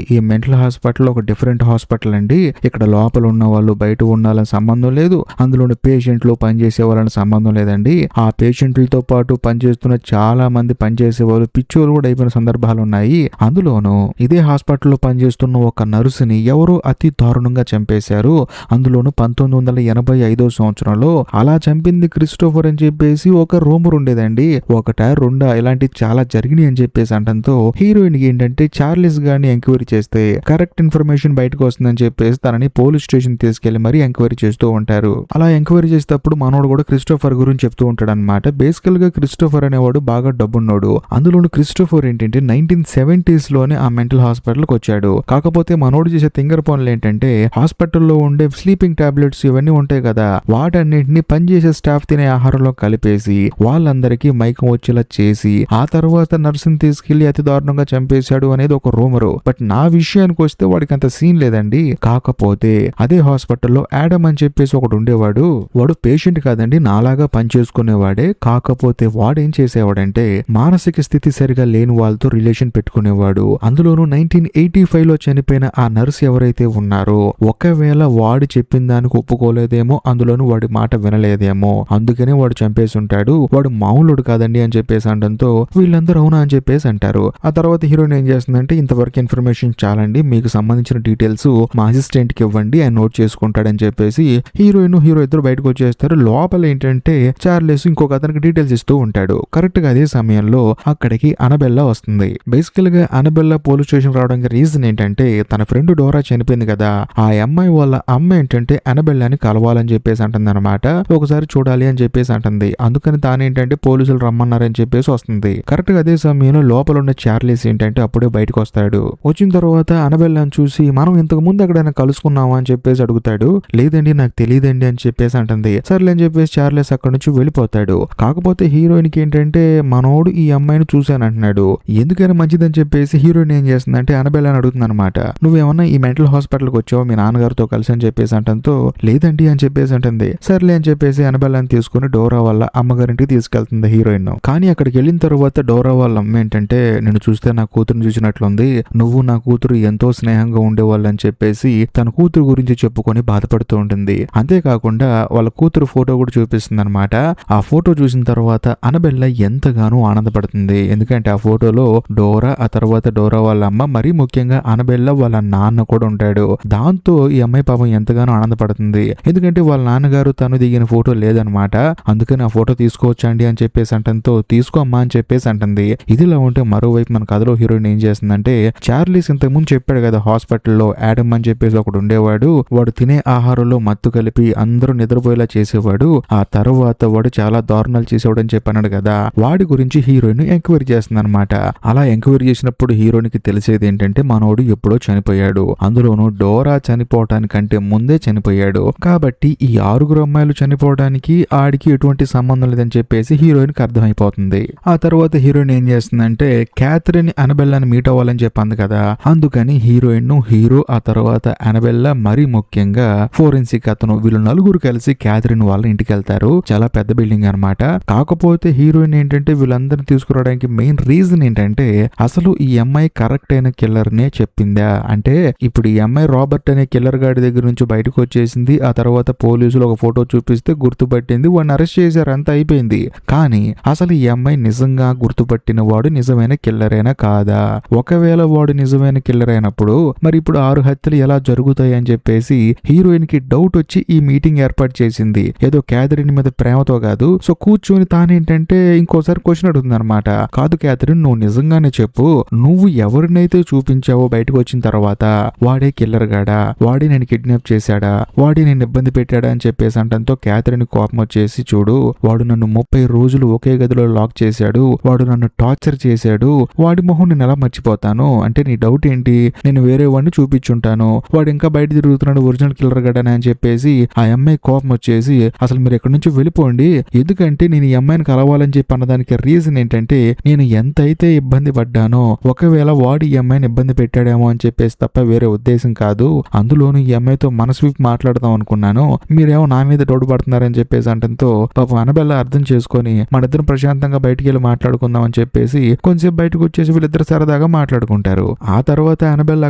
ఈ మెంటల్ హాస్పిటల్ ఒక డిఫరెంట్ హాస్పిటల్ అండి, ఇక్కడ లోపల ఉన్న వాళ్ళు బయట ఉండాలని సంబంధం లేదు, అందులోని పేషెంట్లు పనిచేసే వాళ్ళని సంబంధం లేదండి, ఆ పేషెంట్లతో పాటు పనిచేస్తున్న చాలా మంది పనిచేసే వాళ్ళు పిచ్చోలు కూడా అయిపోయిన సందర్భాలు ఉన్నాయి. అందులోనూ ఇదే హాస్పిటల్లో పనిచేస్తున్న ఒక నర్సుని ఎవరో అతి దారుణంగా చంపేశారు, అందులోనూ 1985 సంవత్సరంలో. అలా చంపింది క్రిస్టోఫర్ అని చెప్పేసి ఒక రూమర్ ఉండేదండి, ఒకటా రెండా ఇలాంటి చాలా జరిగినాయి అని చెప్పేసి అంటంతో హీరోయిన్ ఏంటంటే చార్లెస్ గారిని ఎంక్వైరీ చేస్తే కరెక్ట్ ఇన్ఫర్మేషన్ బయటకు వస్తుందని చెప్పేసి తనని పోలీస్ స్టేషన్ తీసుకెళ్లి మరీ ఎంక్వైరీ చేస్తూ ఉంటారు. అలా ఎంక్వైరీ చేసేటప్పుడు మనోడు కూడా క్రిస్టోఫర్ గురించి చెప్తూ ఉంటాడు అనమాట. బేసికల్ గా క్రిస్టోఫర్ అనేవాడు బాగా డబ్బున్నాడు. అందులోను క్రిస్టోఫర్ ఏంటంటే 1970s లోనే ఆ మెంటల్ హాస్పిటల్ కి వచ్చాడు. కాకపోతే మనోడు చేసే తింగర్ పనులు ఏంటంటే హాస్పిటల్లో ఉండే స్లీపింగ్ టాబ్లెట్స్ ఇవన్నీ ఉంటాయి కదా వాటన్నిటిని పనిచేసే స్టాఫ్ తినే ఆహారంలో కలిపేసి వాళ్ళందరికీ మైకం వచ్చేలా చేసి ఆ తర్వాత నర్సుని తీసుకెళ్లి అతి దారుణంగా చంపేశాడు అనేది ఒక రూమరు. బట్ నా విషయానికి వస్తే వాడికి అంత సీన్ లేదండి. కాకపోతే అదే హాస్పిటల్లో యాడమ్ అని చెప్పేసి ఒకడు ఉండేవాడు. వాడు పేషెంట్ కాదండి, నాలాగా పనిచేసుకునేవాడే. కాకపోతే వాడేం చేసేవాడంటే మానసిక స్థితి సరిగా లేని వాళ్ళతో రిలేషన్ పెట్టుకునేవాడు. అందులోనూ 1985లో చనిపోయిన ఆ నర్స్ ఎవరైతే ఉన్నారో ఒకవేళ వాడు చెప్పిన దానికి ఒప్పుకోలేదేమో, అందులోనూ వాడి మాట వినలేదు వినలేదేమో, అందుకనే వాడు చంపేసి ఉంటాడు, వాడు మామూలుడు కాదండి అని చెప్పేసి అనడంతో వీళ్ళందరూ అవునా అని చెప్పేసి అంటారు. ఆ తర్వాత హీరోయిన్ ఏం చేస్తుందంటే ఇంతవరకు ఇన్ఫర్మేషన్ చాలండి, మీకు సంబంధించిన డీటెయిల్స్ మా అసిస్టెంట్ కి ఇవ్వండి, ఆయన నోట్ చేసుకుంటాడని చెప్పేసి హీరో ఇద్దరు బయటకు వచ్చేస్తారు. లోపల ఏంటంటే చార్లెస్ ఇంకొక అతనికి డీటెయిల్స్ ఇస్తూ ఉంటాడు. కరెక్ట్ గా అదే సమయంలో అక్కడికి అనబెల్లా వస్తుంది. బేసికల్ గా అనబెల్లా పోలీస్ స్టేషన్ రావడానికి రీజన్ ఏంటంటే తన ఫ్రెండ్ డోరా చనిపోయింది కదా, ఆ అమ్మాయి వాళ్ళ అమ్మ ఏంటంటే అనబెల్లాని కలవాలని చెప్పేసి అంటుంది అనమాట. ఒకసారి చూడాలి అని చెప్పేసి అంటుంది. అందుకని తానేంటంటే పోలీసులు రమ్మన్నారని చెప్పేసి వస్తుంది. కరెక్ట్ గా అదే సమయంలో లోపల ఉన్న చార్లెస్ ఏంటంటే అప్పుడే బయటకు వస్తాడు. వచ్చిన తర్వాత అనబెల్లాని చూసి మనం ఇంతకు ముందు ఎక్కడైనా కలుసుకున్నావా అని చెప్పేసి అడుగుతాడు. లేదండి నాకు తెలియదండి అని చెప్పేసి అంటుంది. సర్లే అని చెప్పేసి చార్లెస్ అక్కడ నుంచి వెళ్ళిపోతాడు. కాకపోతే హీరోయిన్ కి ఏంటంటే మనోడు ఈ అమ్మాయిని చూశాను అంటున్నాడు. ఎందుకైనా మంచిదని చెప్పేసి హీరోయిన్ ఏం చేస్తుందంటే అనబెల్లాని అడుగుతుంది అనమాట. నువ్వేమన్నా ఈ మెంటల్ హాస్పిటల్కి వచ్చావు మీ నాన్నగారితో కలిసి అని చెప్పేసి అంటంతో లేదండి అని చెప్పేసి అంటుంది. సర్లే అని చెప్పేసి అనబెల్లాని తీసుకుని డోరా వాళ్ళ అమ్మగారింటికి తీసుకెళ్తుంది హీరోయిన్. కానీ అక్కడికి వెళ్ళిన తర్వాత డోరా వాళ్ళ అమ్మ ఏంటంటే నిన్ను చూస్తే నా కూతురుని చూసినట్లుంది, నువ్వు నా కూతురు ఎంతో స్నేహంగా ఉండేవాళ్ళు అని చెప్పేసి తన కూతురు గురించి చెప్పుకొని బాధపడుతూ ఉంటుంది. అంతేకాకుండా వాళ్ళ కూతురు ఫోటో కూడా చూపిస్తుంది అనమాట. ఆ ఫోటో చూసిన తర్వాత అనబెల్లా ఎంతగానో ఆనందపడుతుంది. ఎందుకంటే ఆ ఫోటోలో డోరా, ఆ తర్వాత డోరా వాళ్ళ అమ్మ, మరీ ముఖ్యంగా అనబెల్లా వాళ్ళ నాన్న కూడా ఉంటాడు. దాంతో ఈ అమ్మాయి పాపం ఎంతగానో ఆనందపడుతుంది. ఎందుకంటే వాళ్ళ నాన్నగారు తను దిగిన ఫోటో లేదనమాట. అందుకని ఆ ఫోటో తీసుకోవచ్చండి అని చెప్పేసి అంటంతో తీసుకో అమ్మా అని చెప్పేసి అంటుంది. ఇదిలా ఉంటే మరోవైపు మన కథలో హీరోయిన్ ఏం చేస్తుందంటే చార్లీస్ ఇంతకు ముందు చెప్పాడు కదా హాస్పిటల్లో యాడమ్ అని చెప్పేసి ఒకడు ఉండేవాడు, వాడు తినే ఆహారంలో మత్తు కలిపి అందరూ నిద్రపోయేలా చేసేవాడు, ఆ తర్వాత వాడు చాలా దారుణాలు చేసేవాడు అని చెప్పన్నాడు కదా, వాడి గురించి హీరోయిన్ ఎంక్వైరీ చేస్తుంది అనమాట. అలా ఎంక్వైరీ చేసినప్పుడు హీరోయిన్ కి తెలిసేది ఏంటంటే మనోడు ఎప్పుడో చనిపోయాడు, అందులోనూ డోరా చనిపోవటానికంటే ముందే చనిపోయాడు. కాబట్టి ఈ 6 అమ్మాయిలు చనిపోవడానికి ఆడికి ఎటువంటి సంబంధం లేదని చెప్పేసి హీరోయిన్ కి అర్థమైపోతుంది. ఆ తర్వాత హీరోయిన్ ఏం చేస్తుందంటే క్యాథరిన్ అనబెల్లాని మీట్ అవ్వాలని చెప్పింది కదా, అందుకని హీరోయిన్ హీరో ఆ తర్వాత అనబెల్లా మరీ ముఖ్యంగా ఫోరెన్సిక్ అతను వీళ్ళు నలుగురు కలిసి క్యాథరిన్ వాళ్ళ ఇంటికి వెళ్తారు. చాలా పెద్ద బిల్డింగ్ అనమాట. కాకపోతే హీరోయిన్ ఏంటంటే వీళ్ళందరినీ తీసుకురావడానికి మెయిన్ రీజన్ ఏంటంటే అసలు ఈ అమ్మాయి కరెక్ట్ అయిన కిల్లర్ నే చెప్పిందా, అంటే ఇప్పుడు ఈ అమ్మాయి రాబర్ట్ అనే కిల్లర్ గాడి దగ్గర నుంచి బయటకు వచ్చేసింది. ఆ తర్వాత పోలీసులు ఒక ఫోటో చూపిస్తే గుర్తుపట్టింది, వాడిని అరెస్ట్ చేశారు, అంతా అయిపోయింది. కానీ అసలు ఈ అమ్మాయి నిజంగా గుర్తుపట్టిన వాడు నిజమైన కిల్లరేనా కాదా, ఒకవేళ వాడు నిజమైన కిల్లర్ అయినప్పుడు మరి ఇప్పుడు 6 హత్యలు ఎలా జరుగుతాయి అని చెప్పేసి హీరోయిన్ కి డౌట్ వచ్చి ఈ మీటింగ్ ఏర్పాటు చేసింది. ఏదో క్యాథరిన్ మీద ప్రేమతో కాదు. సో కూర్చొని తానేంటంటే ఇంకోసారి క్వశ్చన్ అడుగుతుంది అనమాట. కాదు క్యాథరిన్, నువ్వు నిజంగానే చెప్పు, నువ్వు ఎవరినైతే చూపించావో బయటకు వచ్చిన తర్వాత వాడే కిల్లర్ గాడా, వాడే నేను కిడ్నాప్ చేశాడా, వాడే నేను ఇబ్బంది పెట్టాడా అని చెప్పేసి అంటంతో క్యాథరిన్ కోపం వచ్చేసి చూడు, వాడు నన్ను 30 రోజులు ఒకే గదిలో లాక్ చేశాడు, వాడు నన్ను టార్చర్ చేశాడు, వాడి మొహం నేను ఎలా మర్చిపోతాను, అంటే నీ డౌట్ ఏంటి, నేను వేరే వాడిని చూపించుంటాను, వాడు ఇంకా బయట తిరుగుతున్నాడు ఒరిజినల్ కిల్లర్ గడని అని చెప్పేసి ఆ అమ్మాయి కోపం వచ్చేసి అసలు మీరు ఎక్కడి నుంచి వెళ్ళిపోండి, ఎందుకంటే నేను ఈ అమ్మాయిని కలవాలని చెప్పి అన్నదానికి రీజన్ ఏంటంటే నేను ఎంతైతే ఇబ్బంది పడ్డానో ఒకవేళ వాడు ఈ అమ్మాయిని ఇబ్బంది పెట్టాడేమో అని చెప్పేసి తప్ప వేరే ఉద్దేశం కాదు, అందులోనూ ఈ అమ్మాయితో మనసు విప్పి మాట్లాడదాం అనుకున్నాను, మీరేమో నా మీద డౌట్ పడుతున్నారని చెప్పేసి అంటంతో పాపం అనబెల్లా అర్థం చేసుకొని మనిద్దరం ప్రశాంతంగా బయటికి వెళ్ళి మాట్లాడుకుందాం అని చెప్పేసి కొంచెం బయటకు వచ్చేసి వీళ్ళిద్దరు సరదాగా మాట్లాడుకుంటారు. ఆ తర్వాత అనబెల్లా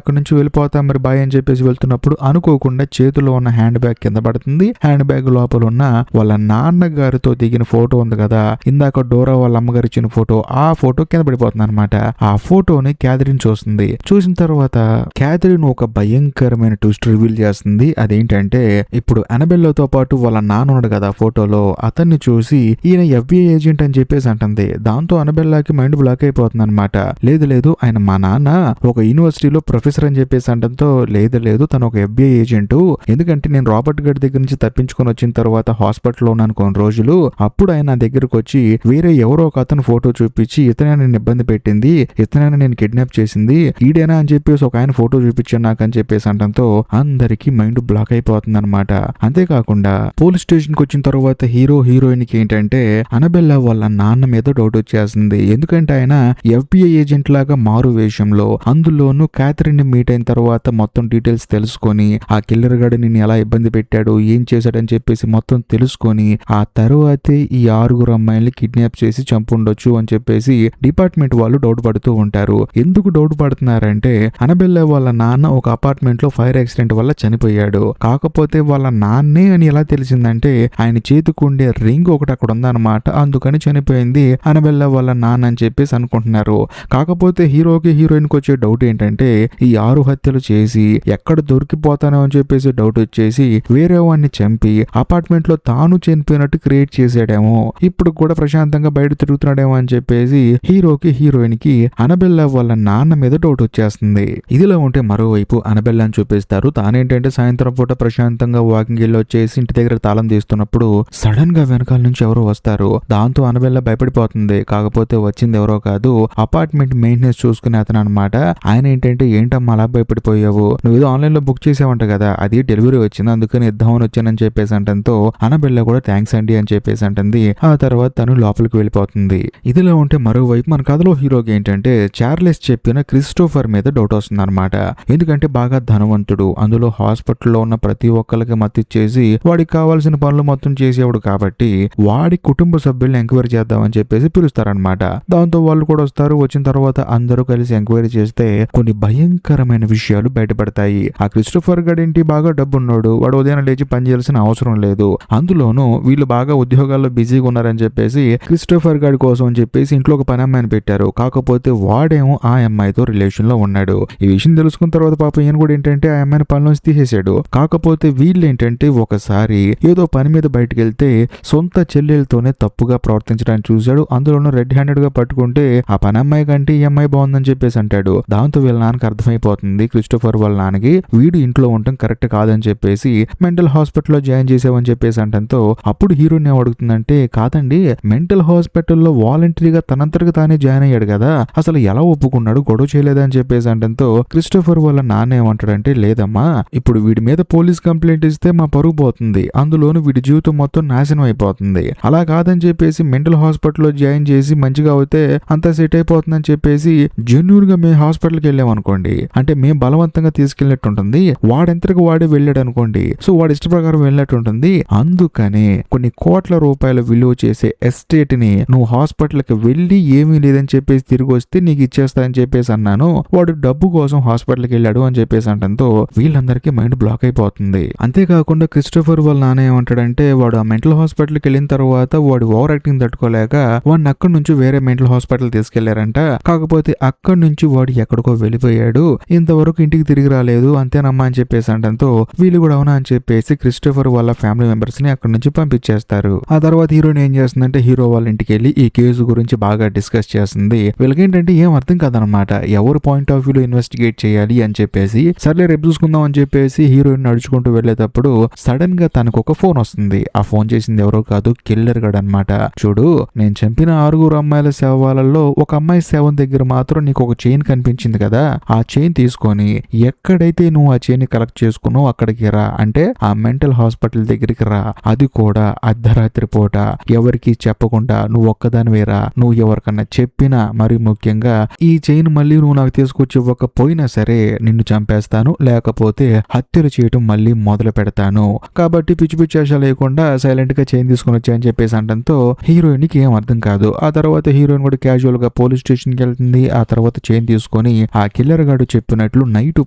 అక్కడి నుంచి వెళ్ళిపోతాం మరి బాయ్ అని చెప్పేసి వెళ్తున్నప్పుడు అనుకోకుండా చేతిలో ఉన్న హ్యాండ్ బ్యాగ్ కింద పడుతుంది. హ్యాండ్ బ్యాగ్ లోపల ఉన్న వాళ్ళ నాన్నగారితో దిగిన ఫోటో ఉంది కదా, ఇందాక డోరా వాళ్ళ అమ్మగారు ఇచ్చిన ఫోటో, ఆ ఫోటో కింద పడిపోతుంది అనమాట. ఆ ఫోటోని క్యాథరిన్ చూస్తుంది. చూసిన తర్వాత క్యాథరిన్ ఒక భయంకరమైన ట్విస్ట్ రివీల్ చేస్తుంది. అదేంటంటే ఇప్పుడు అనబెల్లాతో పాటు వాళ్ళ నాన్న ఉన్నాడు కదా ఫోటోలో, అతన్ని చూసి ఈయన FBI ఏజెంట్ అని చెప్పేసి అంటుంది. దాంతో అనబెల్లాకి మైండ్ బ్లాక్ అయిపోతుంది అనమాట. లేదు లేదు ఆయన మా నాన్న ఒక యూనివర్సిటీలో ప్రొఫెసర్ అని చెప్పేసి అంటంతో లేదు తను ఒక FBI ఏజెంట్, ఎందుకంటే నేను రాబర్ట్ గడి దగ్గర నుంచి తప్పించుకొని వచ్చిన తర్వాత హాస్పిటల్లో ఉన్నాను కొన్ని రోజులు, అప్పుడు ఆయన నా దగ్గరకు వచ్చి వేరే ఎవరో ఒక అతను ఫోటో చూపించి ఇతనే నేను ఇబ్బంది పెట్టింది, ఇతనే నేను కిడ్నాప్ చేసింది, ఈడేనా అని చెప్పేసి ఒక ఆయన ఫోటో చూపించాను నాకు అని చెప్పేసి అంటంతో అందరికి మైండ్ బ్లాక్ అయిపోతుంది అనమాట. అంతేకాకుండా పోలీస్ స్టేషన్ కి వచ్చిన తర్వాత హీరోయిన్ కి ఏంటంటే అనబెల్లా వాళ్ళ నాన్న మీద డౌట్ వచ్చేస్తుంది. ఎందుకంటే ఆయన FBI ఏజెంట్ లాగా మారు వేషంలో, అందులోనూ క్యాథరిన్ ని మీట్ అయిన తర్వాత మొత్తం డీటెయిల్స్ తెలుసుకొని ఆ కిల్లర్ గాడు నిన్ను ఎలా ఇబ్బంది పెట్టాడు, ఏం చేశాడని చెప్పేసి మొత్తం తెలుసుకొని ఆ తర్వాతే ఈ 6 అమ్మాయిల్ని కిడ్నాప్ చేసి చంపుండొచ్చు అని చెప్పేసి డిపార్ట్మెంట్ వాళ్ళు డౌట్ పడుతూ ఉంటారు. ఎందుకు డౌట్ పడుతున్నారంటే అనబెల్లా వాళ్ళ నాన్న ఒక అపార్ట్మెంట్ లో ఫైర్ యాక్సిడెంట్ వల్ల చనిపోయాడు, కాకపోతే వాళ్ళ నాన్నే అని ఎలా తెలిసిందంటే చేసిందంటే ఆయన చేతికి ఉండే రింగ్ ఒకటి అక్కడ ఉందన్నమాట, అందుకని చనిపోయింది అనబెల్లా వాళ్ళ నాన్న అని చెప్పేసి అనుకుంటున్నారు. కాకపోతే హీరోకి హీరోయిన్ కి వచ్చే డౌట్ ఏంటంటే ఈ 6 హత్యలు చేసి ఎక్కడ దొరికిపోతానో అని చెప్పేసి డౌట్ వచ్చేసి వేరే వాడిని చంపి అపార్ట్మెంట్ లో తాను చనిపోయినట్టు క్రియేట్ చేసాడేమో, ఇప్పుడు కూడా ప్రశాంతంగా బయట తిరుగుతున్నాడేమో అని చెప్పేసి హీరోకి హీరోయిన్ కి అనబెల్లా వాళ్ళ నాన్న మీద డౌట్ వచ్చేస్తుంది. ఇదిలా ఉంటే మరోవైపు అనబెల్లాని చూపిస్తారు. తానేంటంటే సాయంత్రం పూట ప్రశాంతంగా వాకింగ్ వెళ్ళి వచ్చేసి ఇంటి దగ్గర తాళం తీస్తున్నప్పుడు సడన్ గా వెనకాల నుంచి ఎవరో వస్తారు. దాంతో అనబెల్లా భయపడిపోతుంది. కాకపోతే వచ్చింది ఎవరో కాదు, అపార్ట్మెంట్ మెయింటెనెన్స్ చూసుకునే అతను అనమాట. ఆయన ఏంటంటే ఏంటమ్మా అలా భయపడిపోయావు, నువ్వు ఏదో ఆన్లైన్ లో బుక్ చేసావంట కదా, అది డెలివరీ వచ్చింది అందుకని ఇద్దామని వచ్చానని చెప్పేసి అంటంతో అనబెల్లా కూడా థ్యాంక్స్ అండి అని చెప్పేసి అంటుంది. ఆ తర్వాత తను లోపలికి వెళ్ళిపోతుంది. ఇదిలా ఉంటే మరోవైపు మన కథలో హీరోకి ఏంటంటే చార్లెస్ చెప్పిన క్రిస్టోఫర్ మీద డౌట్ వస్తుంది అనమాట. ఎందుకంటే బాగా ధనవంతుడు, అందులో హాస్పిటల్లో ఉన్న ప్రతి ఒక్కరికి మత్తిచ్చేసి వాడికి కావాల్సిన పనులు మొత్తం చేసేవాడు కాబట్టి వాడి కుటుంబ సభ్యుల్ని ఎంక్వైరీ చేద్దామని చెప్పేసి పిలుస్తారనమాట. దాంతో వాళ్ళు కూడా వస్తారు. వచ్చిన తర్వాత అందరూ కలిసి ఎంక్వైరీ చేస్తే కొన్ని భయంకరమైన విషయాలు బయటపడతాయి. ఆ క్రిస్టోఫర్ గడేంటి బాగా డబ్బున్నాడు, వాడు ఉదయం లేచి పని చేయాల్సిన అవసరం లేదు, అందులోనూ వీళ్ళు బాగా ఉద్యోగాల్లో బిజీగా ఉన్నారని చెప్పేసి క్రిస్టోఫర్ గాడి కోసం అని చెప్పేసి ఇంట్లో ఒక పని అమ్మాయిని పెట్టారు. కాకపోతే వాడేమో ఆ అమ్మాయితో రిలేషన్ లో ఉన్నాడు. ఈ విషయం తెలుసుకున్న తర్వాత పాపం ఈయన కూడా ఏంటంటే ఆ అమ్మాయిని పనిలోంచి తీసేశాడు. కాకపోతే వీళ్ళు ఏంటంటే ఒకసారి ఏదో పని మీద బయటకు వెళ్తే సొంత చెల్లెలతోనే తప్పుగా ప్రవర్తించడానికి చూశాడు. అందులోనూ రెడ్ హ్యాండెడ్ గా పట్టుకుంటే ఆ పని అమ్మాయి కంటే ఈ అమ్మాయి బాగుందని చెప్పేసి అంటాడు. దాంతో వీళ్ళ నాన్నకి అర్థమైపోతుంది క్రిస్టోఫర్ వాళ్ళ నాన్నకి వీడు ఇంట్లో ఉండటం కరెక్ట్ కాదని చెప్పేసి మెంటల్ హాస్పిటల్లో జాయిన్ చేసావని చెప్పేసి అంటంతో అప్పుడు హీరోయిన్ ఏం అడుగుతుందంటే కాదండి, మెంటల్ హాస్పిటల్లో వాలంటరీగా తనంతటికి తానే జాయిన్ అయ్యాడు కదా, అసలు ఎలా ఒప్పుకున్నాడు, గొడవ చేయలేదని చెప్పేసి అంటంతో క్రిస్టోఫర్ వాళ్ళ నాన్న ఏమంటాడంటే లేదమ్మా, ఇప్పుడు వీడి మీద పోలీస్ కంప్లైంట్ ఇస్తే మా పరుగు పోతుంది, అందులోనూ వీడి జీవితం మొత్తం నాశనం అయిపోతుంది, అలా కాదని చెప్పేసి మెంటల్ హాస్పిటల్లో జాయిన్ చేసి మంచిగా అవుతే అంతా సెట్ అయిపోతుందని చెప్పేసి జెన్యూన్ గా మేము హాస్పిటల్కి వెళ్ళాం అనుకోండి, అంటే మేము బలవంతంగా తీసుకెళ్ళినట్టు ఉంటుంది, వాడెంతకు వాడే వెళ్ళాడు అనుకోండి, సో వాడి ఇష్ట ప్రకారం వెళ్ళినట్టు ఉంటుంది, అందుకని కొన్ని కోట్ల రూపాయల విలువ చేసే ఎస్టేట్ ని నువ్వు హాస్పిటల్ కి వెళ్ళి ఏమీ లేదని చెప్పేసి తిరిగి వస్తే నీకు ఇచ్చేస్తా అని చెప్పేసి అన్నాను, వాడు డబ్బు కోసం హాస్పిటల్కి వెళ్ళాడు అని చెప్పేసి అంటంతో వీళ్ళందరికీ మైండ్ బ్లాక్ అయిపోతుంది. అంతేకాకుండా క్రిస్టోఫర్ వాళ్ళ నాన్న ఏమంటాడంటే వాడు ఆ మెంటల్ హాస్పిటల్కి వెళ్ళిన తర్వాత వాడు ఓవర్ యాక్టింగ్ తట్టుకోలేక వాడిని అక్కడి నుంచి వేరే మెంటల్ హాస్పిటల్ తీసుకెళ్లారంట. కాకపోతే అక్కడి నుంచి వాడు ఎక్కడికో వెళ్ళిపోయాడు, ఇంతవరకు ఇంటికి తిరిగి రాలేదు, అంతేనమ్మా అని చెప్పేసి అంటంతో వీళ్ళు కూడా అవునా అని చెప్పేసి క్రిస్టోఫర్ వాళ్ళ ఫ్యామిలీ మెంబర్స్ ని అక్కడి నుంచి పంపించేస్తారు. ఆ తర్వాత హీరోయిన్ ఏం చేస్తుందంటే హీరో వాళ్ళ ఇంటికి వెళ్ళి ఈ కేసు గురించి బాగా డిస్కస్ చేస్తుంది. వీళ్ళకేంటంటే ఏం అర్థం కాదనమాట, ఎవరు పాయింట్ ఆఫ్ వ్యూలో ఇన్వెస్టిగేట్ చేయాలి అని చెప్పేసి సర్లే రేపు చూసుకుందాం అని చెప్పేసి హీరోయిన్ నడుచుకుంటూ వెళ్లేటప్పుడు సడన్ గా తనకు ఒక ఫోన్ వస్తుంది. ఆ ఫోన్ చేసింది ఎవరో కాదు, కిల్లర్ గడ్ అనమాట. చూడు, నేను చంపిన 6 అమ్మాయిల శవాలలో ఒక అమ్మాయి శవం దగ్గర మాత్రం నీకు ఒక చైన్ కనిపించింది కదా, ఆ చైన్ తీసుకొని ఎక్కడైతే నువ్వు ఆ చైన్ కలెక్ట్ చేసుకున్నావు అక్కడికి రా, అంటే ఆ మెంటల్ హాస్పిటల్ దగ్గరికి రా, అది కూడా అర్ధరాత్రి పూట ఎవరికి చెప్పకుండా నువ్వు ఒక్కదానివే రా, నువ్వు ఎవరికన్నా చెప్పినా మరి ముఖ్యంగా ఈ చైన్ మళ్ళీ నువ్వు నాకు తీసుకొచ్చి ఇవ్వకపోయినా సరే నిన్ను చంపేస్తాను, లేకపోతే హత్యలు చేయటం మళ్ళీ మొదలు పెడతాను, కాబట్టి పిచ్చి పిచ్చి ఆశ లేకుండా సైలెంట్ గా చైన్ తీసుకుని వచ్చాయని చెప్పేసి అంటంతో హీరోయిన్ కి ఏం అర్థం కాదు. ఆ తర్వాత హీరోయిన్ కూడా క్యాజువల్ గా పోలీస్ స్టేషన్ కి వెళ్తుంది. ఆ తర్వాత చైన్ తీసుకొని ఆ కిల్లర్ గాడు చెప్పినట్లు నైట్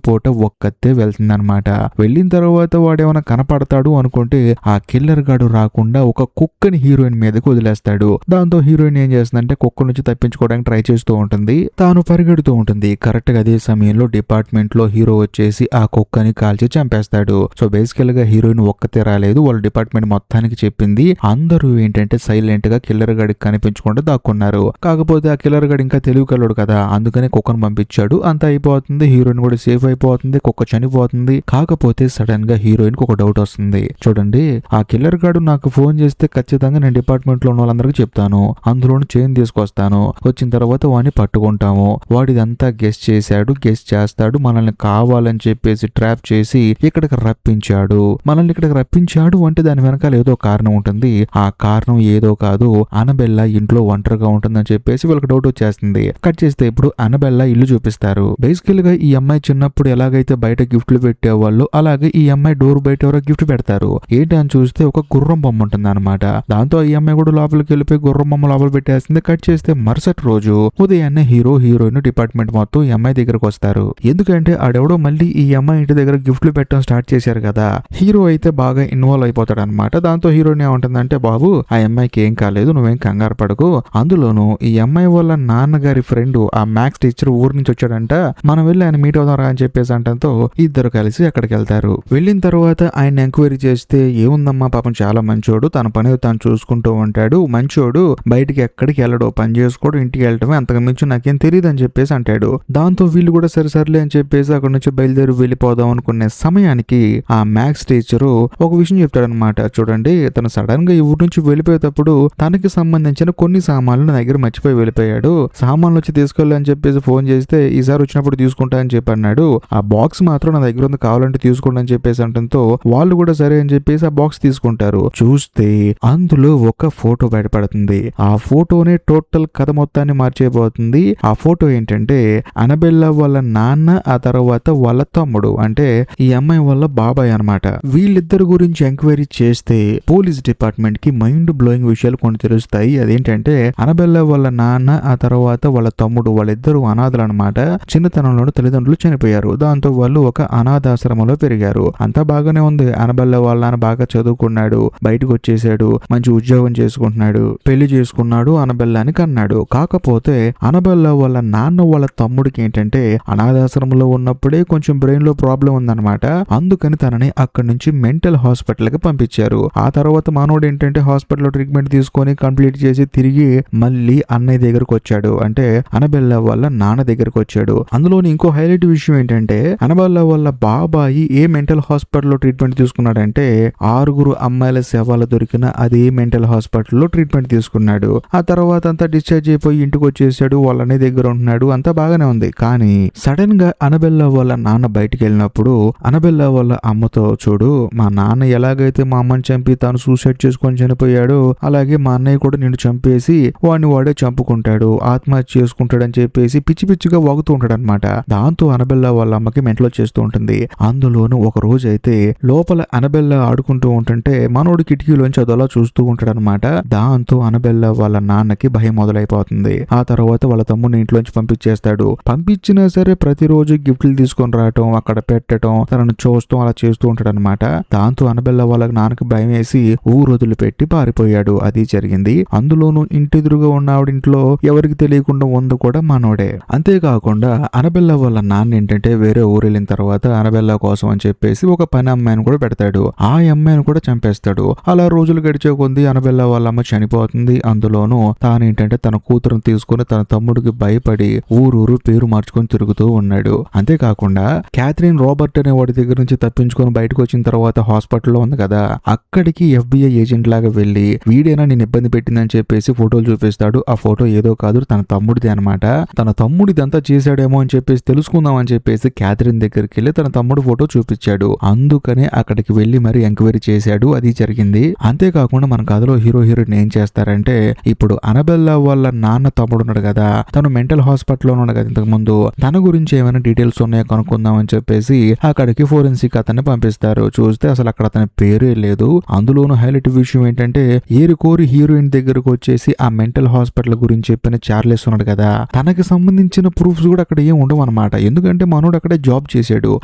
పూట ఒక్కతే వెళ్తుంది అనమాట. వెళ్ళిన తర్వాత వాడేమైనా కనపడతాడు అనుకుంటే ఆ కిల్లర్ గాడు రాకుండా ఒక కుక్కని హీరోయిన్ మీదకి వదిలేస్తాడు. దాంతో హీరోయిన్ ఏం చేస్తుందంటే కుక్క నుంచి తప్పించుకోవడానికి ట్రై చేస్తూ ఉంటుంది, తాను పరిగెడుతూ ఉంటుంది. కరెక్ట్ గా అదే సమయంలో డిపార్ట్మెంట్ లో హీరో వచ్చేసి ఆ కుక్కని కాల్చి చంపేస్తాడు. సో బేసికల్ గా హీరోయిన్ ఒక్కతే రాలేదు, వాళ్ళ డిపార్ట్మెంట్ మొత్తానికి చెప్పింది. అందరూ ఏంటంటే సైలెంట్ గా కిల్లర్ గడికి కనిపించకుండా దాక్కున్నారు. కాకపోతే ఆ కిల్లర్ గడి ఇంకా తెలివి కలడు కదా, అందుకనే కుక్కను పంపించాడు. అంతా అయిపోతుంది, హీరోయిన్ కూడా సేఫ్ అయిపోతుంది, కుక్క చనిపోతుంది. కాకపోతే సడన్ గా హీరోయిన్ కి ఒక డౌట్ వస్తుంది. చూడండి, ఆ కిల్లర్ గాడు నాకు ఫోన్ చేస్తే ఖచ్చితంగా నేను డిపార్ట్మెంట్ లో ఉన్న వాళ్ళందరికీ చెప్తాను, అందులోని చైన్ తీసుకొస్తాను, వచ్చిన తర్వాత వాడిని పట్టుకుంటాము, వాడిదంతా గెస్ట్ చేశాడు, గెస్ట్ చేస్తాడు, మనల్ని కావాలని చెప్పేసి ట్రాప్ చేసి ఇక్కడికి రప్పించాడు, మనల్ని ఇక్కడికి రప్పించాడు అంటే దాని వెనకాల ఏదో కారణం ఉంటుంది. ఆ కారణం ఏదో కాదు, అనబెల్లా ఇంట్లో ఒంటరిగా ఉంటుందని చెప్పేసి వీళ్ళకి డౌట్ వచ్చేస్తుంది. కట్ చేస్తే ఇప్పుడు అనబెల్లా ఇల్లు చూపిస్తారు. బేసికల్ గా ఈ అమ్మాయి చిన్నప్పుడు ఎలాగైతే బయట గిఫ్ట్లు పెట్టేవాళ్ళు అలాగే ఈ అమ్మాయి డోర్ బయట ఎవరో గిఫ్ట్ పెడతారు. ఏంటి అని చూస్తే ఒక గుర్రం బొమ్మ ఉంటుంది అనమాట. దాంతో ఈ అమ్మాయి కూడా లోపలికి వెళ్ళిపోయి గుర్రం బొమ్మ లోపల పెట్టేస్తుంది. కట్ చేస్తే మరుసటి రోజు ఉదయాన్నే హీరో హీరోయిన్ డిపార్ట్మెంట్ మొత్తం ఈ అమ్మాయి దగ్గరకు వస్తారు. ఎందుకంటే ఆడెవడో మళ్ళీ ఈ అమ్మాయి ఇంటి దగ్గర గిఫ్ట్లు పెట్టడం స్టార్ట్ చేశారు కదా, హీరో అయితే బాగా ఇన్వాల్వ్ అయిపోతారు చనిపోతాడనమాట. దాంతో హీరోయిన్ ఏమంటుందంటే, బాబు ఆ అమ్మాయికి ఏం కాలేదు, నువ్వేం కంగారు పడకు. అందులోను ఈ అమ్మాయి వాళ్ళ నాన్నగారి ఫ్రెండ్ ఆ మ్యాథ్స్ టీచర్ ఊరు నుంచి వచ్చాడంట, మనం వెళ్ళి ఆయన మీట్ అవుదాం రా అని చెప్పేసి అంటంతో ఇద్దరు కలిసి అక్కడికి వెళ్తారు. వెళ్ళిన తర్వాత ఆయన ఎంక్వైరీ చేస్తే, ఏముందమ్మా పాపం చాలా మంచోడు, తన పని తాను చూసుకుంటూ ఉంటాడు, మంచోడు, బయటికి ఎక్కడికి వెళ్ళడు, పని చేసుకోవడం, ఇంటికి వెళ్ళటమే, అంతకు మించి నాకేం తెలియదు అని చెప్పేసి అంటాడు. దాంతో వీళ్ళు కూడా సరిసర్లే అని చెప్పేసి అక్కడ నుంచి బయలుదేరి వెళ్ళిపోదాం అనుకునే సమయానికి ఆ మ్యాథ్స్ టీచరు ఒక విషయం చెప్తాడనమాట. చూడండి, తను సడన్ గా ఈ ఊరు నుంచి వెళ్ళిపోయేటప్పుడు తనకి సంబంధించిన కొన్ని సామాన్లు నా దగ్గర మర్చిపోయి వెళ్ళిపోయాడు, సామాన్లు వచ్చి తీసుకెళ్ళి అని చెప్పేసి ఫోన్ చేస్తే ఈసారి వచ్చినప్పుడు తీసుకుంటా అని చెప్పి అన్నాడు. ఆ బాక్స్ మాత్రం నా దగ్గర ఉంది, కావాలంటే తీసుకోండి అని చెప్పేసి అంటంతో వాళ్ళు కూడా సరే అని చెప్పేసి ఆ బాక్స్ తీసుకుంటారు. చూస్తే అందులో ఒక ఫోటో బయటపడుతుంది. ఆ ఫోటోనే టోటల్ కథ మొత్తాన్ని మార్చేయబోతుంది. ఆ ఫోటో ఏంటంటే అనబెల్లా వాళ్ళ నాన్న, ఆ తర్వాత వాళ్ళ తమ్ముడు, అంటే ఈ అమ్మాయి వాళ్ళ బాబాయ్ అనమాట. వీళ్ళిద్దరు గురించి ఎంక్వైరీ చేస్తే పోలీస్ డిపార్ట్మెంట్ కి మైండ్ బ్లోయింగ్ విషయాలు కొన్ని తెలుస్తాయి. అదేంటంటే అనబెల్లా వాళ్ళ నాన్న, ఆ తర్వాత వాళ్ళ తమ్ముడు, వాళ్ళిద్దరు అనాథలు అనమాట. చిన్నతనంలోనే తల్లిదండ్రులు చనిపోయారు. దాంతో వాళ్ళు ఒక అనాథాశ్రమంలో పెరిగారు. అంతా బాగానే ఉంది. అనబెల్లా వాళ్ళ నాన్న బాగా చదువుకున్నాడు, బయటకు వచ్చేసాడు, మంచి ఉద్యోగం చేసుకుంటున్నాడు, పెళ్లి చేసుకున్నాడు, అనబెల్లాని కన్నాడు. కాకపోతే అనబెల్లా వాళ్ళ నాన్న వాళ్ళ తమ్ముడికి ఏంటంటే అనాథాశ్రమంలో ఉన్నప్పుడే కొంచెం బ్రెయిన్ లో ప్రాబ్లం ఉందన్నమాట. అందుకని తనని అక్కడి నుంచి మెంటల్ హాస్పిటల్ కి పంపించారు. ఆ తర్వాత మానవుడు ఏంటంటే హాస్పిటల్లో ట్రీట్మెంట్ తీసుకొని కంప్లీట్ చేసి తిరిగి మళ్ళీ అన్నయ్య దగ్గరకు వచ్చాడు, అంటే అనబెల్లా వాళ్ళ నాన్న దగ్గరకు వచ్చాడు. అందులోని ఇంకో హైలైట్ విషయం ఏంటంటే అనబెల్లా వాళ్ళ బాబాయి ఏ మెంటల్ హాస్పిటల్లో ట్రీట్మెంట్ తీసుకున్నాడంటే 6 అమ్మాయిల శవాలు దొరికిన అదే మెంటల్ హాస్పిటల్లో ట్రీట్మెంట్ తీసుకున్నాడు. ఆ తర్వాత అంతా డిశ్చార్జ్ అయిపోయి ఇంటికి వచ్చేసాడు, వాళ్ళ అన్నయ్య దగ్గర ఉంటున్నాడు, అంతా బాగానే ఉంది. కానీ సడన్ గా అనబెల్లా వాళ్ళ నాన్న బయటికి వెళ్ళినప్పుడు అనబెల్లా వాళ్ళ అమ్మతో, చూడు మా నాన్న ఎలాగైతే మా అమ్మని చంపి తాను సూసైడ్ చేసుకొని చనిపోయాడు, అలాగే మా అన్నయ్య కూడా నిన్ను చంపేసి వాడిని వాడే చంపుకుంటాడు, ఆత్మహత్య చేసుకుంటాడు అని చెప్పేసి పిచ్చి పిచ్చిగా వాగుతూ ఉంటాడు అనమాట. దాంతో అనబెల్లా వాళ్ళ అమ్మకి మెంటలో చేస్తూ ఉంటుంది. అందులోనూ ఒక రోజు అయితే లోపల అనబెల్లా ఆడుకుంటూ ఉంటుంటే మనోడు కిటికీలోంచి అదోలా చూస్తూ ఉంటాడు అనమాట. దాంతో అనబెల్లా వాళ్ళ నాన్నకి భయం మొదలైపోతుంది. ఆ తర్వాత వాళ్ళ తమ్ముడిని ఇంట్లోంచి పంపించేస్తాడు. పంపించినా సరే ప్రతిరోజు గిఫ్ట్లు తీసుకొని రావటం, అక్కడ పెట్టడం, తనను చూస్తూ అలా చేస్తూ ఉంటాడు అనమాట. దాంతో అనబెల్లా వాళ్ళ నాన్నకి భయం వేసి ఊరు వదిలిపెట్టి పారిపోయాడు. అది జరిగింది. అందులోనూ ఇంటెదురుగా ఉన్న ఆవిడింట్లో ఎవరికి తెలియకుండా ఉంది కూడా మనోడే. అంతేకాకుండా అనబెల్లా వాళ్ళ నాన్న ఏంటంటే వేరే ఊరు వెళ్ళిన తర్వాత అనబెల్లా కోసం అని చెప్పేసి ఒక పని అమ్మాయిని కూడా పెడతాడు. ఆ అమ్మాయిని కూడా చంపేస్తాడు. అలా రోజులు గడిచే కొంది అనబెల్లా వాళ్ళ అమ్మ చనిపోతుంది. అందులోనూ తానేంటంటే తన కూతురును తీసుకుని తన తమ్ముడికి భయపడి ఊరూరు పేరు మార్చుకొని తిరుగుతూ ఉన్నాడు. అంతేకాకుండా క్యాథరిన్ రాబర్ట్ అనే వాడి దగ్గర నుంచి తప్పించుకొని బయటకు వచ్చిన తర్వాత హాస్పిటల్లో ఉంది కదా, అక్కడికి FBI ఏజెంట్ లాగా వెళ్లి వీడేనా నేను ఇబ్బంది పెట్టిందని చెప్పేసి ఫోటోలు చూపిస్తాడు. ఆ ఫోటో ఏదో కాదు, తన తమ్ముడిది అనమాట. తన తమ్ముడిదంతా చేశాడేమో అని చెప్పేసి తెలుసుకుందాం అని చెప్పేసి క్యాథరిన్ దగ్గరికి వెళ్ళి తన తమ్ముడు ఫోటో చూపించాడు. అందుకనే అక్కడికి వెళ్లి మరి ఎంక్వైరీ చేశాడు. అది జరిగింది. అంతేకాకుండా మన కథలో హీరోయిన్ ఏం చేస్తారంటే, ఇప్పుడు అనబెల్లా వాళ్ళ నాన్న తమ్ముడు ఉన్నాడు కదా, తను మెంటల్ హాస్పిటల్లో ఉన్నాడు కదా ఇంతకు ముందు, తన గురించి ఏమైనా డీటెయిల్స్ ఉన్నాయో కనుక్కుందాం అని చెప్పేసి అక్కడికి ఫోరెన్సిక్ అతన్ని పంపిస్తారు. చూస్తే అసలు అక్కడ అతని పేరే లేదు. అందులోనూ హైలైట్ విషయం ఏంటంటే ఏరుకోరి హీరోయిన్ దగ్గరకు వచ్చేసి ఆ మెంటల్ హాస్పిటల్ గురించి చెప్పిన చార్లెస్ ఉన్నాడు కదా, తనకి సంబంధించిన ప్రూఫ్స్ కూడా అక్కడ ఏం ఉండవు అనమాట. ఎందుకంటే మనోడు అక్కడే జాబ్ చేశాడు,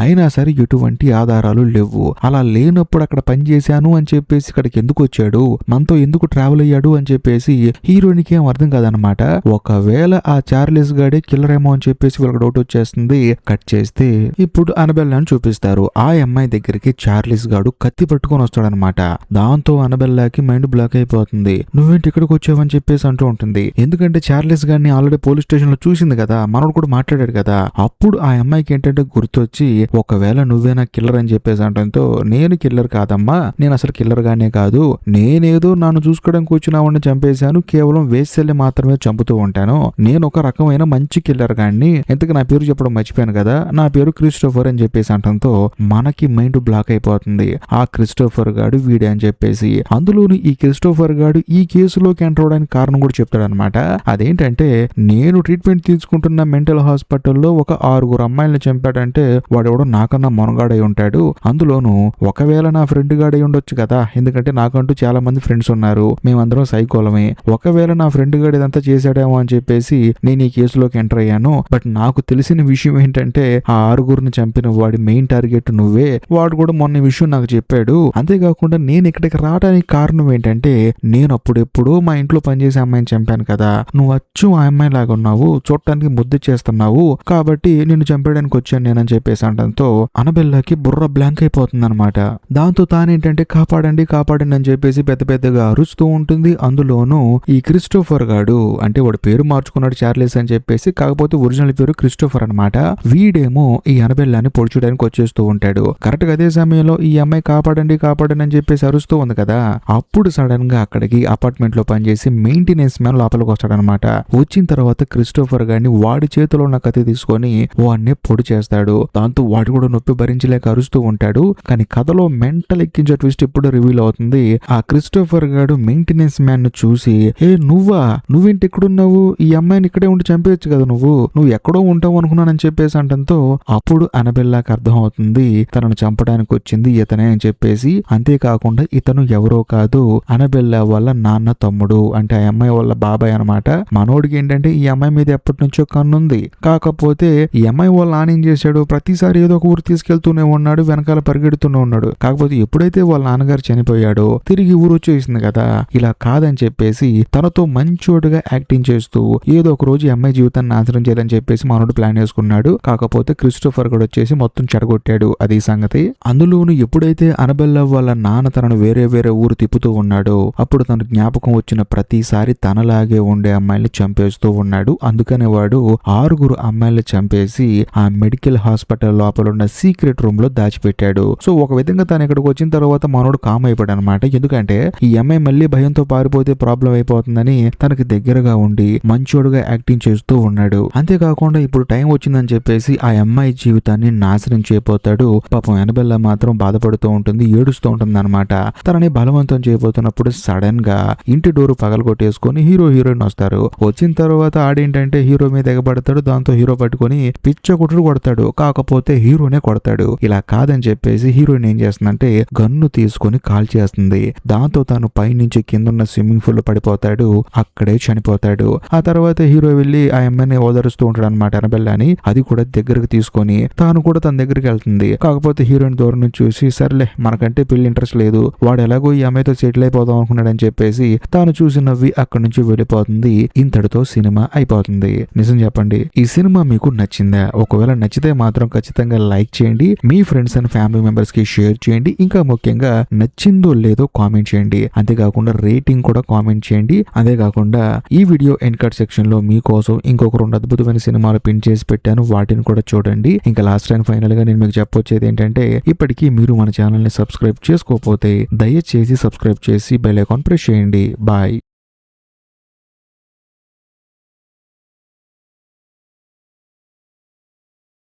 అయినా సరే ఎటువంటి ఆధారాలు లేవు. అలా లేనప్పుడు అక్కడ పని చేశాను అని చెప్పేసి ఇక్కడికి ఎందుకు వచ్చాడు, మనతో ఎందుకు ట్రావెల్ అయ్యాడు అని చెప్పేసి హీరోయిన్ కి ఏం అర్థం కాదనమాట. ఒకవేళ ఆ చార్లెస్ గాడే కిల్లర్ ఏమో అని చెప్పేసి వీళ్ళకి డౌట్ వచ్చేస్తుంది. కట్ చేస్తే ఇప్పుడు అనబెల్లాని చూపిస్తారు. ఆ అమ్మాయి దగ్గరికి చార్లెస్ గాడు కత్తి పట్టుకొని వస్తాడనమాట. దాంతో అనబెల్లాకి మైండ్ బ్లాక్ అయిపోతుంది. నువ్వేంటి ఇక్కడికి వచ్చావని చెప్పేసి అంటూ ఉంటుంది. ఎందుకంటే చార్లెస్ గారిని ఆల్రెడీ పోలీస్ స్టేషన్ లో చూసింది కదా, మనోడు కూడా మాట్లాడాడు కదా. అప్పుడు ఆ అమ్మాయికి ఏంటంటే గుర్తొచ్చి ఒకవేళ నువ్వేనా కిల్లర్ అని చెప్పేసి అంటంతో, నేను కిల్లర్ కాదమ్మా, నేను అసలు కిల్లర్ గానే కాదు, నేనేదో నన్ను చూసుకోవడానికి వచ్చిన వాడిని చంపేశాను, కేవలం వేసెల్లి మాత్రమే చంపుతూ ఉంటాను, నేను ఒక రకమైన మంచి కిల్లర్ గాడిని, ఇంతకు నా పేరు చెప్పడం మర్చిపోయాను కదా, నా పేరు క్రిస్టోఫర్ అని చెప్పేసి అంటంతో మనకి మైండ్ బ్లాక్ అయిపోతుంది. ఆ క్రిస్టోఫర్ గాడు వీడే అని చెప్పేసి. అందులోను ఈ క్రిస్టోఫర్ గాడు ఈ కేసులోకి ఎంటర్ అవడానికి కారణం కూడా చెప్తాడనమాట. అదేంటంటే, నేను ట్రీట్మెంట్ తీసుకుంటున్న మెంటల్ హాస్పిటల్లో ఒక 6 అమ్మాయిలను చంపాడంటే వాడెవడో నాకన్నా మొనగాడై ఉంటాడు. అందులోను ఒకవేళ నా ఫ్రెండ్ గాడై ఉండొచ్చు కదా, ఎందుకంటే నాకంటూ చాలా మంది ఫ్రెండ్స్ ఉన్నారు, మేమందరం సైకోలమే. ఒకవేళ నా ఫ్రెండ్ గాడు ఇదంతా చేశాడేమో అని చెప్పేసి నేను ఈ కేసులోకి ఎంటర్ అయ్యాను. బట్ నాకు తెలిసిన విషయం ఏంటంటే ఆ 6 చంపిన వాడి మెయిన్ టార్గెట్ నువ్వే, వాడు కూడా మొన్న ఈ విషయం నాకు చెప్పాడు, అంతేకాకుండా నేను ఇక్కడికి రావడానికి కారణం ఏంటంటే నేను అప్పుడెప్పుడో మా ఇంట్లో పనిచేసే అమ్మాయిని చంపాను కదా, నువ్వు అచ్చు ఆ అమ్మాయి లాగా ఉన్నావు, చూడటానికి ముద్దు చేస్తున్నావు, కాబట్టి నిన్ను చంపేయడానికి వచ్చాను నేనని చెప్పేసి అనడంతో అనబెల్లాకి బుర్ర బ్లాంక్ అయిపోతుంది అనమాట. దాంతో తానేంటంటే కాపాడండి కాపాడండి అని చెప్పేసి పెద్ద పెద్దగా అరుస్తూ ఉంటుంది. అందులోనూ ఈ క్రిస్టోఫర్ గాడు, అంటే వాడు పేరు మార్చుకున్నాడు చార్లెస్ అని చెప్పేసి, కాకపోతే ఒరిజినల్ పేరు క్రిస్టోఫర్ అనమాట. వీడేమో ఈ అనబెల్లాని పొడిచడానికి వచ్చేస్తూ ఉంటాడు. కరెక్ట్ గా అదే సమయంలో ఈ అమ్మాయి కాపాడండి కాపాడండి అని చెప్పేసి అరుస్తూ ఉంది కదా, అప్పుడు సడన్ గా అక్కడికి అపార్ట్మెంట్ లో పనిచేసి మెయింటెనెన్స్ మ్యాన్ లోపలికి వస్తాడనమాట. వచ్చిన తర్వాత క్రిస్టోఫర్ గారిని వాడి చేతిలో ఉన్న కత్తి తీసుకొని వాడిని పొడి చేస్తాడు. దాంతో వాడు కూడా నొప్పి భరించలేక అరుస్తూ ఉంటాడు. కానీ కథలో మెంటల్ ఎక్కించే ట్విస్ట్ ఇప్పుడు రివీల్ అవుతుంది. ఆ క్రిస్టోఫర్ గాడు మెయింటెనెన్స్ మ్యాన్ ను చూసి, ఏ నువ్వేంటి ఎక్కడున్నావు, ఈ అమ్మాయిని ఇక్కడే ఉండి చంపేయచ్చు కదా, నువ్వు ఎక్కడో ఉంటావు అనుకున్నానని చెప్పేసి అంటంతో అప్పుడు అనబెల్లాకి అర్థం అవుతుంది తనను చంపడానికి వచ్చింది ఇతనే అని చెప్పేసి. అంతేకాకుండా ఇతను ఎవరో కాదు, అనబెల్లా వాళ్ళ నాన్న తమ్ముడు, అంటే ఆ అమ్మాయి వాళ్ళ బాబాయ్ అనమాట. మనోడికి ఏంటంటే ఈ అమ్మాయి మీద ఎప్పటి నుంచో కన్నుంది. కాకపోతే ఈ అమ్మాయి వాళ్ళ నాన్న ఏం చేశాడు, ప్రతిసారి ఏదో ఒక ఊరు తీసుకెళ్తూనే ఉన్నాడు, వెనకాల పరిగెడుతూనే ఉన్నాడు. కాకపోతే ఎప్పుడైతే వాళ్ళ నాన్నగారు చనిపోయాడో తిరిగి ఊరు వచ్చేసింది కదా, ఇలా కాదని చెప్పేసి తనతో మంచోడుగా యాక్టింగ్ చేస్తూ ఏదో ఒక రోజు ఈ అమ్మాయి జీవితాన్ని నాశనం చేయాలని చెప్పేసి మనోడు ప్లాన్ వేసుకున్నాడు. కాకపోతే క్రిస్టోఫర్ కూడా వచ్చేసి మొత్తం చెడగొట్టాడు. అది సంగతి. అందులోను ఎప్పుడైతే అనబెల్లా వాళ్ళ నాన్న తనను వేరే వేరే ఊరు తిప్పుతూ ఉన్నాడో అప్పుడు తన జ్ఞాపకం వచ్చిన ప్రతిసారి తనలాగే ఉండే అమ్మాయిని చంపేస్తూ ఉన్నాడు. అందుకనే వాడు 6 అమ్మాయిలు చంపేసి ఆ మెడికల్ హాస్పిటల్ లోపల ఉన్న సీక్రెట్ రూమ్ లో దాచిపెట్టాడు. సో ఒక విధంగా తను ఇక్కడికి వచ్చిన తర్వాత మనోడు కామ్ అయిపోయాడు అనమాట. ఎందుకంటే ఈ అమ్మాయి మళ్ళీ భయంతో పారిపోతే ప్రాబ్లం అయిపోతుందని తనకి దగ్గరగా ఉండి మంచోడుగా యాక్టింగ్ చేస్తూ ఉన్నాడు. అంతేకాకుండా ఇప్పుడు టైం వచ్చిందని చెప్పేసి ఆ అమ్మాయి జీవితాన్ని నాశనం చేయబోతాడు. పాపం అనబెల్లా మాత్రం బాధపడుతూ ఉంటుంది, ఏడుస్తూ ఉంటుంది అనమాట. తనని బలవంతం చేయబోతున్నప్పుడు సడన్ గా ఇంటి డోరు పగలగొట్టేసుకొని హీరోయిన్ వస్తారు. వచ్చిన తర్వాత ఆడేంటంటే హీరో మీద ఎగబడతాడు. దాంతో హీరో పట్టుకొని పిచ్చ కొట్టుడు కొడతాడు. కాకపోతే హీరోనే కొడతాడు. ఇలా కాదని చెప్పేసి హీరోయిన్ ఏం చేస్తుందంటే గన్ను తీసుకొని కాల్ చేస్తుంది. దాంతో తాను పైనుంచి కిందున్న స్విమ్మింగ్ పూల్ లో పడిపోతాడు. అక్కడే చనిపోతాడు. ఆ తర్వాత హీరో వెళ్ళి ఆ అమ్మాయిని ఓదరుస్తూ ఉంటాడు అనమాట అనబెల్లాని. అది కూడా దగ్గరకు తీసుకొని తాను కూడా తన దగ్గరికి వెళ్తుంది. కాకపోతే హీరోయిన్ దూరం నుంచి చూసి సర్లే మనకంటే పెళ్లి ఇంట్రెస్ట్ లేదు, వాడు ఎలాగో ఈ అమ్మాయితో సెటిల్ అయిపోదాం అనుకున్నాడని చెప్పేసి తాను చూసి నవ్వి అక్కడి నుంచి వెళ్ళిపోతుంది. ఇంతటితో సినిమా అయిపోతుంది. నిజం చెప్పండి, ఈ సినిమా మీకు నచ్చిందా? ఒకవేళ నచ్చితే మాత్రం ఖచ్చితంగా లైక్ చేయండి, మీ ఫ్రెండ్స్ అండ్ ఫ్యామిలీ మెంబర్స్ కి షేర్ చేయండి. ఇంకా ముఖ్యంగా నచ్చిందో లేదో కామెంట్ చేయండి. అంతేకాకుండా రేటింగ్ కూడా కామెంట్ చేయండి. అంతేకాకుండా ఈ వీడియో ఎండ్ కార్డ్ సెక్షన్ లో మీకోసం ఇంకొక 2 అద్భుతమైన సినిమాలు పిన్ చేసి పెట్టాను, వాటిని కూడా చూడండి. ఇంకా లాస్ట్ అండ్ ఫైనల్ గా నేను మీకు చెప్పొచ్చేది ఏంటంటే ఇప్పటికీ మీరు మన ఛానల్ ని సబ్స్క్రైబ్ చేసుకోకపోతే దయచేసి సబ్స్క్రైబ్ చేసి బెల్ ఐకాన్ ప్రెస్ చేయండి. బాయ్.